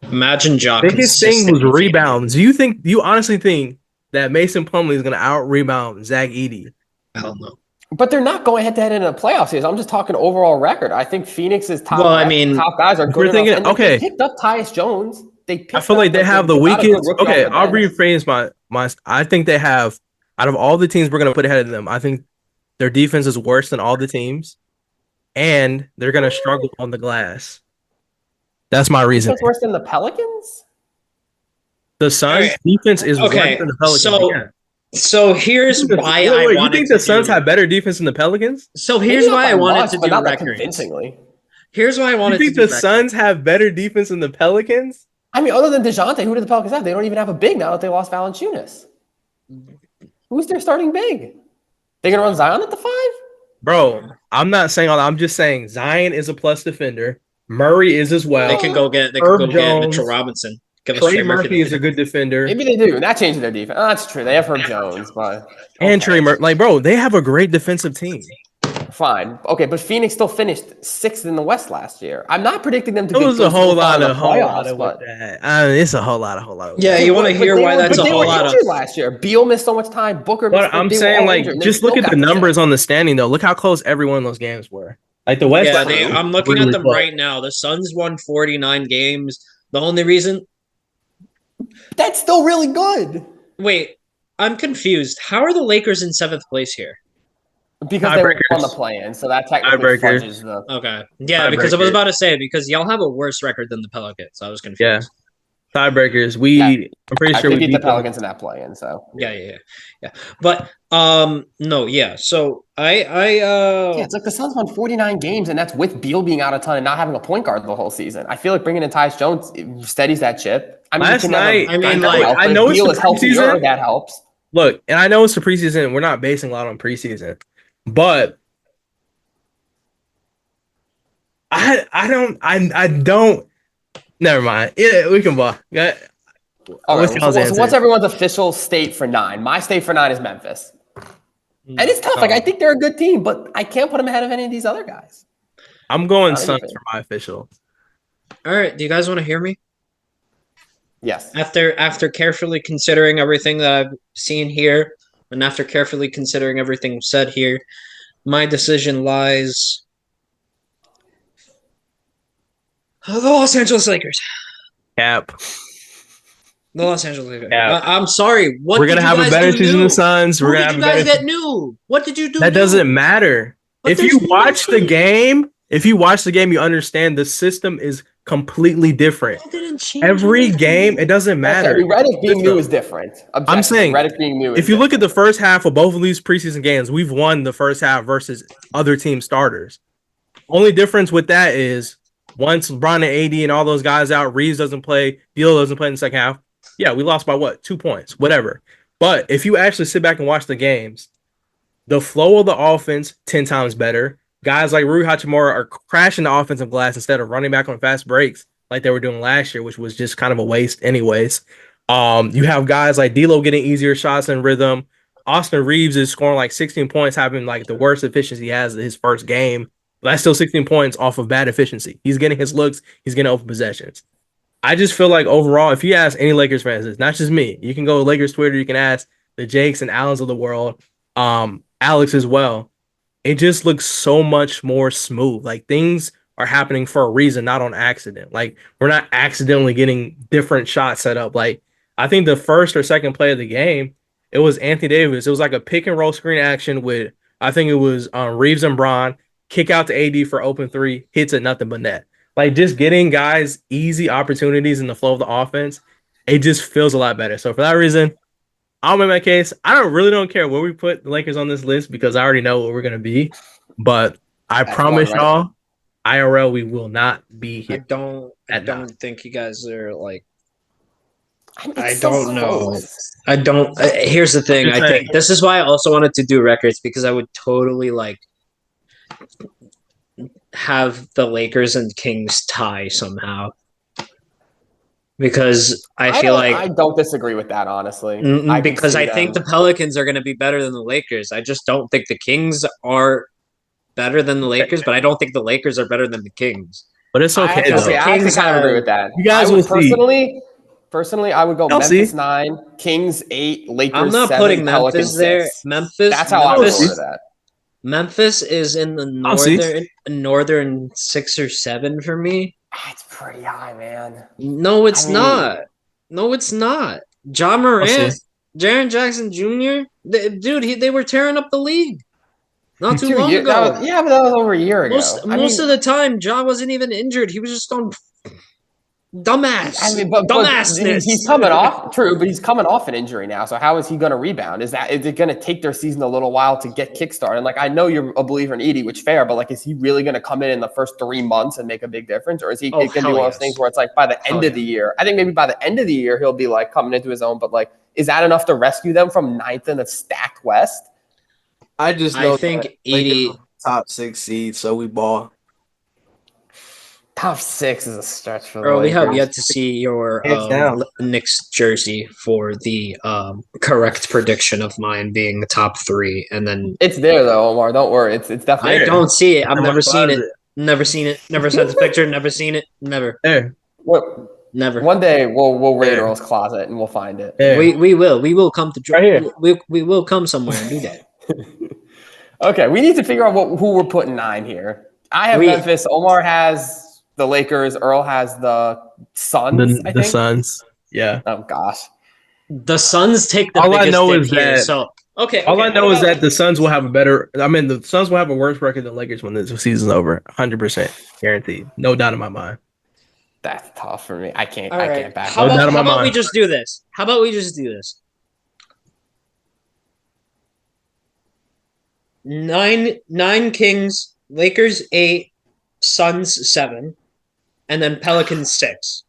Imagine Jock. Biggest thing was rebounds. Do you honestly think that Mason Plumlee is going to out-rebound Zach Edey? I don't know. But they're not going head-to-head in a playoff series. I'm just talking overall record. I think Phoenix's top guys are good enough. They picked up Tyus Jones. I feel like they have the weakest. Okay, I'll rephrase my. I think they have, out of all the teams we're going to put ahead of them, I think their defense is worse than all the teams, and they're going to struggle on the glass. That's my reason. Worse than the Pelicans? The Suns' defense is worse than the Pelicans. So here's why I wanted. You think the Suns have better defense than the Pelicans? So here's why I wanted to do records. Convincingly. Here's why I wanted to do records. You think the Suns have better defense than the Pelicans? I mean, other than DeJounte, who do the Pelicans have? They don't even have a big now that they lost Valanciunas. Who's their starting big? They gonna run Zion at the 5? Bro, I'm not saying all that. I'm just saying Zion is a plus defender. Murray is as well. They can go get Mitchell Robinson. Trey Murphy is a good defender. Maybe they do. That changes their defense. Oh, that's true. They have Herb Jones, but Trey Murphy. Bro, they have a great defensive team. Fine. Okay, but Phoenix still finished 6th in the West last year. I'm not predicting them to be. It was a whole lot of that. It's a whole lot. Yeah, you want to hear why that's a whole lot of last year. Beal missed so much time. Booker missed. But I'm saying, just look at the numbers on the standing, though. Look how close every one of those games were. Like the West. Yeah, I'm looking at them right now. The Suns won 49 games. The only reason. That's still really good. Wait, I'm confused. How are the Lakers in 7th place here? Because they were on the play-in, so that technically fudges the... Okay. Yeah, because I was about to say, because y'all have a worse record than the Pelicans. I was confused. Yeah. Tiebreakers. I'm pretty sure we beat the Pelicans in that play-in, so... Yeah. But, no, yeah. So, Yeah, it's like the Suns won 49 games, and that's with Beal being out a ton and not having a point guard the whole season. I feel like bringing in Tyus Jones steadies that chip. I know Beal it's the preseason. That helps. Look, and I know it's the preseason. We're not basing a lot on preseason. But I don't. Never mind. Yeah, we can buy. Yeah. All right, so what's everyone's official state for 9? My state for 9 is Memphis, and it's tough. Like I think they're a good team, but I can't put them ahead of any of these other guys. I'm going Suns for my official. All right. Do you guys want to hear me? Yes. After carefully considering everything that I've seen here. And after carefully considering everything said here, my decision lies the Los Angeles Lakers. Cap. The Los Angeles Lakers. I'm sorry. We're gonna have a better season than the Suns. We're gonna have a better. What did you guys get new? What did you do? That doesn't matter. If you watch the game, you understand the system is completely different. Every game, it doesn't matter. Redick being new is different. I'm saying Redick being new. If you look at the first half of both of these preseason games, we've won the first half versus other team starters. Only difference with that is once LeBron and AD and all those guys out, Reeves doesn't play, Beal doesn't play in the second half. Yeah, we lost by 2 points, whatever. But if you actually sit back and watch the games, the flow of the offense 10 times better. Guys like Rui Hachimura are crashing the offensive glass instead of running back on fast breaks like they were doing last year, which was just kind of a waste anyways. You have guys like D'Lo getting easier shots in rhythm. Austin Reeves is scoring like 16 points, having like the worst efficiency he has in his first game. But that's still 16 points off of bad efficiency. He's getting his looks. He's getting open possessions. I just feel like overall, if you ask any Lakers fans, it's not just me. You can go to Lakers Twitter. You can ask the Jakes and Allens of the world, Alex as well. It just looks so much more smooth. Like things are happening for a reason, not on accident. Like we're not accidentally getting different shots set up. Like I think the first or second play of the game, it was Anthony Davis. It was like a pick and roll screen action with, I think it was Reeves and Bron, kick out to AD for open 3, hits at nothing but net. Like just getting guys easy opportunities in the flow of the offense, it just feels a lot better. So for that reason, I'll make my case. I don't care where we put the Lakers on this list because I already know what we're going to be. But I promise y'all, IRL, we will not be here. I don't think you guys are like, I don't know. I don't. Here's the thing. I think this is why I also wanted to do records because I would totally like have the Lakers and Kings tie somehow. Because I feel like I don't disagree with that, honestly. Because I think the Pelicans are going to be better than the Lakers. I just don't think the Kings are better than the Lakers, but I don't think the Lakers are better than the Kings. But it's okay. I kind of agree with that. You guys will see. Personally, I would go Memphis 9, Kings 8, Lakers 7. I'm not putting Memphis there. Memphis. That's how I would order that. Memphis is in the northern 6 or 7 for me. It's pretty high, man. No, it's not. No, it's not. John Morant, Jaren Jackson Jr., they were tearing up the league not too long ago. But that was over a year ago. Most of the time, John wasn't even injured. He was just on. Dumbass. I mean, but dumbassness. He's coming off. True, but he's coming off an injury now. So how is he going to rebound? Is it going to take their season a little while to get kickstarted? And like, I know you're a believer in Edie, which fair, but like, is he really going to come in the first 3 months and make a big difference, or is he going to be one of those things where it's like by the end of the year? I think maybe by the end of the year he'll be like coming into his own. But like, is that enough to rescue them from 9th in the stacked West? I think Edie top 6 seed, so we ball. Top 6 is a stretch for the Bro, we Lakers. have yet to see your Knicks jersey for the correct prediction of mine being the top 3, and then it's there though, Omar. Don't worry, it's definitely. I don't see it. I've never seen it. Never seen it. Never sent the picture. Never seen it. Never. Never. One day we'll raid Earl's closet and we'll find it. We will come to right here. We will come somewhere and do that. Okay, we need to figure out who we're putting 9 here. I have Memphis. Omar has the Lakers. Earl has the Suns. I think the Suns. Yeah. Oh gosh. The Suns take the all biggest I know dip is here. that. So all I know is that the Suns will have the Suns will have a worse record than Lakers when the season's over. 100% guaranteed. No doubt in my mind. That's tough for me. I can't back. How about we just do this? How about we just do this? 9 Kings, Lakers 8, Suns 7, and then Pelicans 6.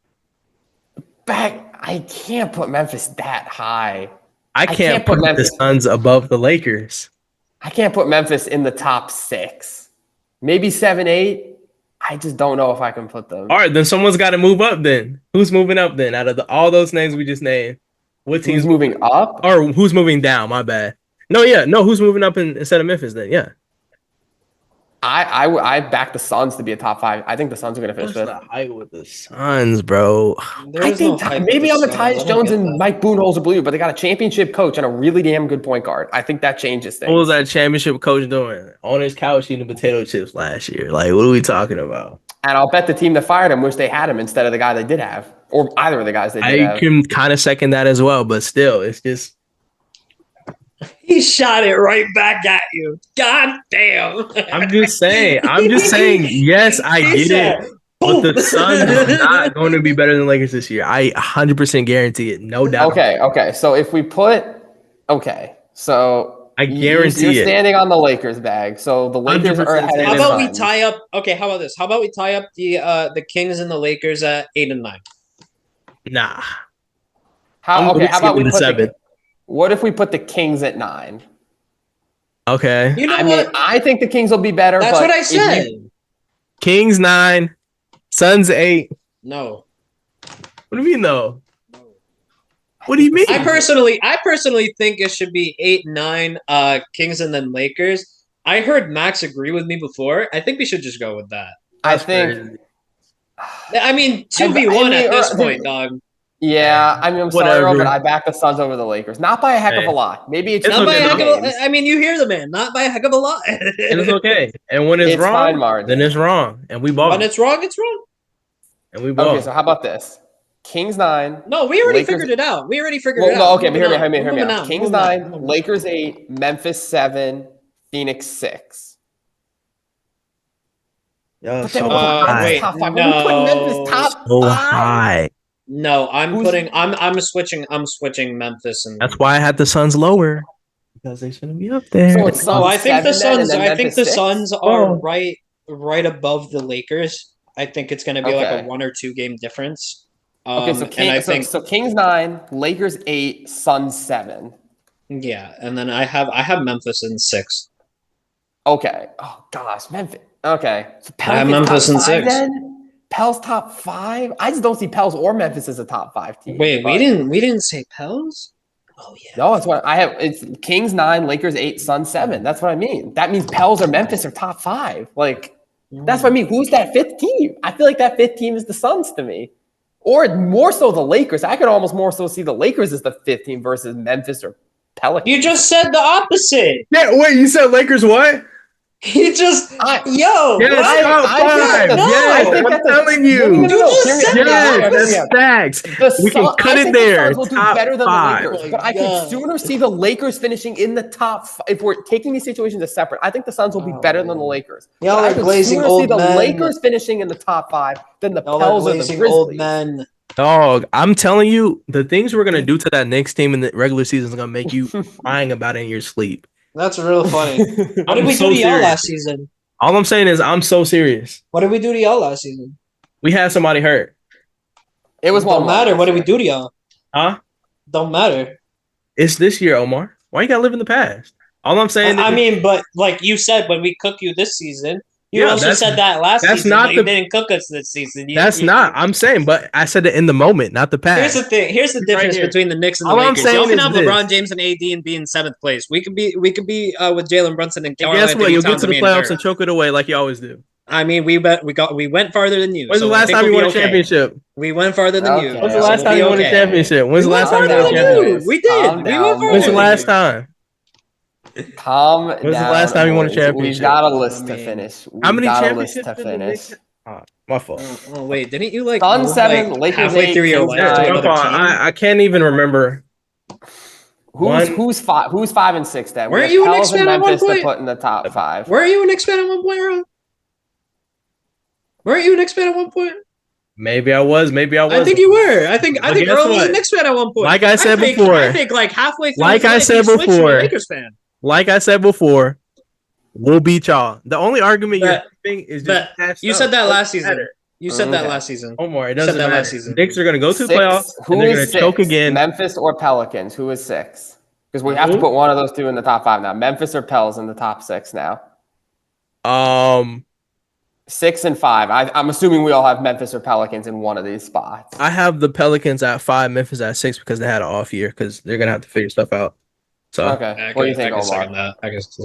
I can't put Memphis that high. I can't put the Suns above the Lakers. I can't put Memphis in the top 6. Maybe 7, 8. I just don't know if I can put them. All right, then someone's got to move up then. Who's moving up then? Out of all those names we just named, what team's moving up? Or who's moving down? My bad. Who's moving up instead of Memphis then? Yeah. I back the Suns to be a top 5. I think the Suns are going to finish 5th. The hype with the Suns, bro. Maybe I'm a Tyus Jones and Mike Boonholzer believer, but they got a championship coach and a really damn good point guard. I think that changes things. What was that championship coach doing? On his couch eating potato chips last year. Like, what are we talking about? And I'll bet the team that fired him wish they had him instead of the guy they did have, or either of the guys they did have. I can kind of second that as well, but still, it's just. He shot it right back at you. God damn. I'm just saying. Yes, I get it. But the Suns are not going to be better than Lakers this year. I 100% guarantee it. No doubt. Okay. So if we put, so I guarantee you're standing on the Lakers bag. So the Lakers are ahead. How about we tie up? Okay, how about this? How about we tie up the Kings and the Lakers at 8 and 9? Nah. How about we put 7? What if we put the Kings at 9? Okay. You know what? I think the Kings will be better. That's what I said. Kings 9, Suns 8. No. What do you mean no? What do you mean? I personally think it should be 8, 9, Kings and then Lakers. I heard Max agree with me before. I think we should just go with that. I think. I mean, 2v1 at this point, dog. Yeah, I'm sorry, Earl, but I back the Suns over the Lakers. Not by a heck of a lot. Maybe it's not by a heck of a. I mean, you hear the man. Not by a heck of a lot. It's okay. And when it's wrong, then it's wrong, and we ball. When it's wrong, it's wrong. And we ball. Okay, so how about this? Kings 9. No, we already figured it out. We already figured it out. No, okay, but hear me out. Kings 9, Lakers 8, Memphis 7, Phoenix 6. Yeah, so high. Top 5. No, we're putting Memphis top 5. High. No, I'm switching Memphis, and that's why I had the Suns lower because they shouldn't be up there. So it's I think the Suns are right above the Lakers. I think it's going to be like a 1 or 2 game difference. So Kings 9, Lakers 8, Suns 7. Yeah, and then I have Memphis in 6. Okay. Oh gosh, Memphis. Okay, so I have Memphis in 6. Then? Pels top 5? I just don't see Pels or Memphis as a top 5 team. Wait, we didn't say Pels? Oh yeah. No, that's what I have. It's Kings 9, Lakers 8, Suns 7. That's what I mean. That means Pels or Memphis are top 5. Like that's what I mean. Who's that 5th team? I feel like that 5th team is the Suns to me. Or more so the Lakers. I could almost more so see the Lakers as the 5th team versus Memphis or Pelicans. You just said the opposite. Yeah, wait, you said Lakers what? He just, I think I'm telling you. That's facts. We can cut it there. The Suns will do better than the Lakers, but I could sooner see the Lakers finishing in the top. If we're taking these situations as separate, I think the Suns will be better than the Lakers. Y'all are glazing old men. The Lakers finishing in the top 5 than the Pels or the Grizzlies. Old men. Dog, I'm telling you, the things we're gonna do to that Knicks team in the regular season is gonna make you crying about it in your sleep. That's real funny. What did we do to y'all last season? All I'm saying is I'm so serious. What did we do to y'all last season? We had somebody hurt. It was Don't matter. What did we do to y'all? Huh? Don't matter. It's this year, Omar. Why you gotta live in the past? All I'm saying but like you said, when we cook you this season, you also said that last season, but you didn't cook us this season. I'm saying, but I said it in the moment, not the past. Here's the thing. Here's the difference between the Knicks and the Lakers. Y'all can have LeBron James and AD and be in 7th place. We could be with Jalen Brunson and guess what? You'll get to the playoffs and choke it away like you always do. I mean, we went farther than you. When's the last time you won a championship? We went farther than you. When's the last time you won a championship? When's the last time you won a championship? We did. We went farther. When's the last time? Calm down. When's the last time you won a championship? We've got a list to finish. How many championships? My fault. Oh wait, didn't you like Suns 7, Lakers halfway 8, through your life? I can't even remember. Who's 5 and 6 then? Weren't you an Knicks fan at one point? To put in the top 5. Weren't you an Knicks fan at one point, Earl? Weren't you an Knicks fan at one point? Maybe I was. I think you were. I think Earl was a Knicks fan at one point. Like I said before. I think like halfway through. Like I said before. Lakers fan. Like I said before, we'll beat y'all. The only argument you're having is just you said that last season. You said that last season. Omar, it doesn't matter. Last season. Knicks are going to go to the playoffs. Who is going to choke again? Memphis or Pelicans? Who is 6? Because we have to put one of those two in the top 5 now. Memphis or Pels in the top 6 now. 6 and 5. I'm assuming we all have Memphis or Pelicans in one of these spots. I have the Pelicans at 5, Memphis at 6 because they had an off year because they're going to have to figure stuff out. So okay, what do you think, Omar? I guess so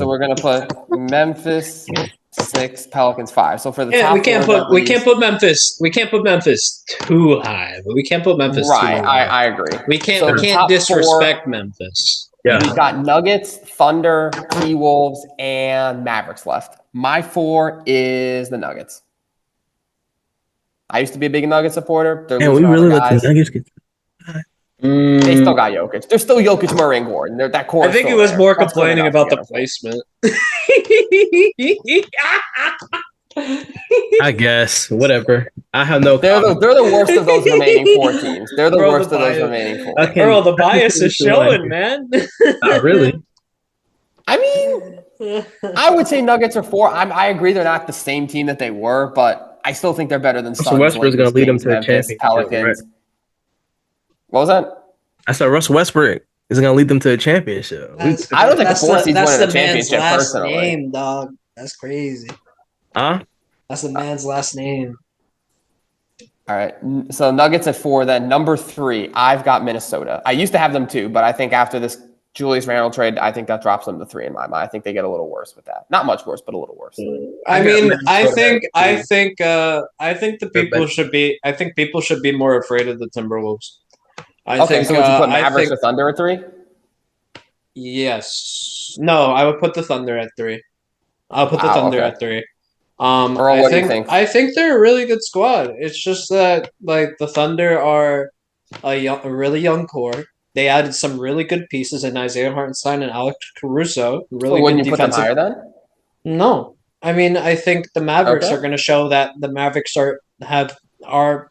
we're gonna put Memphis 6, Pelicans 5. So for the top, we can't put Memphis. We can't put Memphis too high, but we can't put Memphis too high. I agree. We can't disrespect Memphis. Yeah, we've got Nuggets, Thunder, T-Wolves, and Mavericks left. My 4 is the Nuggets. I used to be a big Nuggets supporter. We really let the Nuggets get. They still got Jokic. There's still Jokic, Murray, and Gordon. That core. I think he was more complaining about the placement. I guess whatever. I have no. They're the worst of those remaining 4 teams. They're the worst of those remaining 4. Earl, the bias is showing, man. Not really. I mean, I would say Nuggets are 4. I agree they're not the same team that they were, but I still think they're better than Suns. So Westbrook's going to lead them to the championship. Pelicans. Right? What was that? I said Russell Westbrook is going to lead them to a championship. I don't think the 4 seeds win a championship last personally. Name, dog. That's crazy. Huh? That's the man's last name. All right. So Nuggets at 4. Then number 3, I've got Minnesota. I used to have them too, but I think after this Julius Randle trade, I think that drops them to 3 in my mind. I think they get a little worse with that. Not much worse, but a little worse. I think people should be more afraid of the Timberwolves. So would you put Mavericks or Thunder at 3? Yes. No, I would put the Thunder at 3. I'll put the Thunder at 3. Earl, what do you think? I think they're a really good squad. It's just that like the Thunder are a really young core. They added some really good pieces in Isaiah Hartenstein and Alex Caruso. Really wouldn't good you put them higher then? No. I mean, I think the Mavericks are going to show that the Mavericks are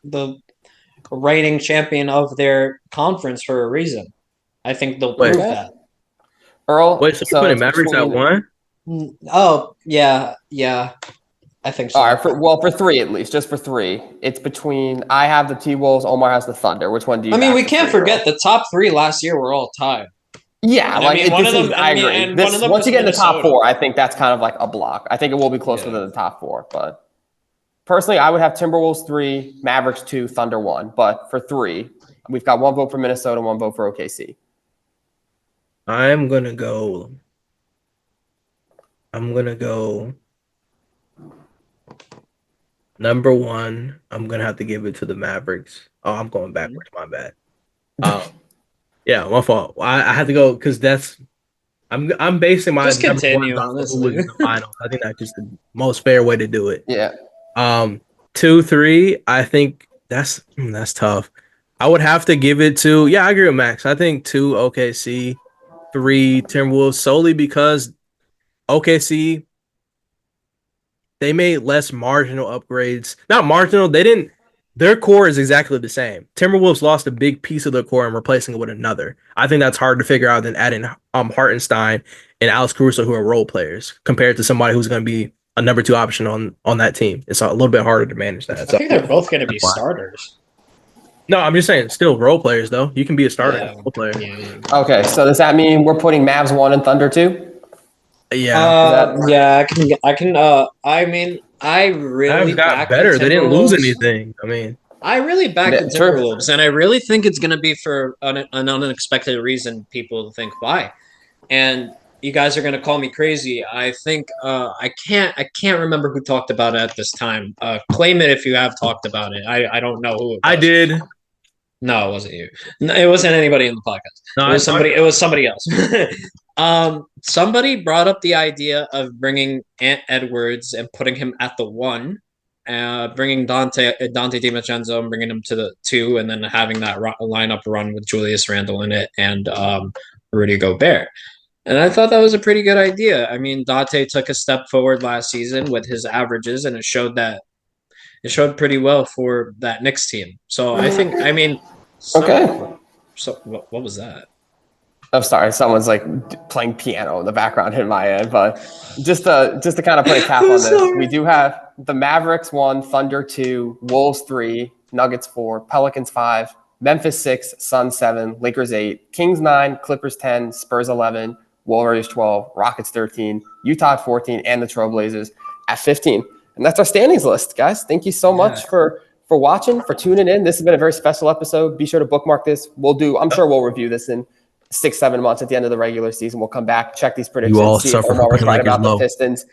the reigning champion of their conference for a reason. I think they'll prove that. Earl, so you're putting Mavericks at 1? Oh, yeah. I think so. All right, for 3 at least, just for 3. It's between I have the T-Wolves, Omar has the Thunder. Which one do you? I mean, we can't forget the top 3 last year were all tied. Yeah, I agree. Once you get in the top 4, I think that's kind of like a block. I think it will be closer to the top 4, but personally, I would have Timberwolves 3, Mavericks 2, Thunder 1. But for 3, we've got 1 vote for Minnesota, 1 vote for OKC. I'm gonna go. Number 1, I'm gonna have to give it to the Mavericks. Oh, I'm going backwards. My bad. Yeah, my fault. I had to go because I'm basing my just continue honestly. The finals. I think that's just the most fair way to do it. Yeah. 2, 3. I think that's tough. I would have to give it to I agree with Max. I think 2 OKC, 3 Timberwolves solely because OKC they made less marginal upgrades. Not marginal. They didn't. Their core is exactly the same. Timberwolves lost a big piece of their core and replacing it with another. I think that's hard to figure out than adding Hartenstein and Alex Caruso, who are role players, compared to somebody who's going to be a number 2 option on that team. It's a little bit harder to manage that. I think they're both going to be starters. No, I'm just saying, still role players though. You can be a starter and a role player. Yeah. Okay, so does that mean we're putting Mavs 1 and Thunder 2? Yeah. I can. I mean, I really got better. They didn't lose anything. I mean, I really back the Timberwolves, and I really think it's going to be for an unexpected reason. People think why, and you guys are going to call me crazy. I think I can't remember who talked about it at this time. Claim it if you have talked about it. I don't know who it was. I did. No, it wasn't you. No, it wasn't anybody in the podcast. No, it was somebody else. Somebody brought up the idea of bringing Ant Edwards and putting him at the 1, bringing Dante DiVincenzo and bringing him to the 2, and then having that lineup run with Julius Randle in it and Rudy Gobert. And I thought that was a pretty good idea. I mean, Dante took a step forward last season with his averages, and it showed pretty well for that Knicks team. So I think, okay. So what was that? I'm sorry, someone's like playing piano in the background in my end. But just to kind of put a cap on this, we do have the Mavericks 1, Thunder 2, Wolves 3, Nuggets 4, Pelicans 5, Memphis 6, Suns 7, Lakers 8, Kings 9, Clippers 10, Spurs 11, Warriors 12, Rockets 13, Utah at 14, and the Trailblazers at 15. And that's our standings list, guys. Thank you so much for watching, for tuning in. This has been a very special episode. Be sure to bookmark this. I'm sure we'll review this in 6-7 months at the end of the regular season. We'll come back, check these predictions, you all see suffer if Omar was right about low. the Pistons,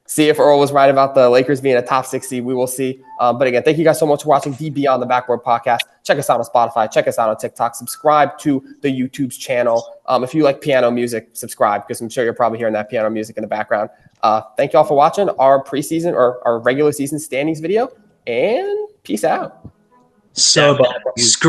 see if Earl was right about the Lakers being a top 6 seed. We will see. But again, thank you guys so much for watching the Beyond the Backboard podcast. Check us out on Spotify. Check us out on TikTok. Subscribe to the YouTube's channel. If you like piano music, subscribe because I'm sure you're probably hearing that piano music in the background. Thank you all for watching our preseason or our regular season standings video, and peace out. Subscribe.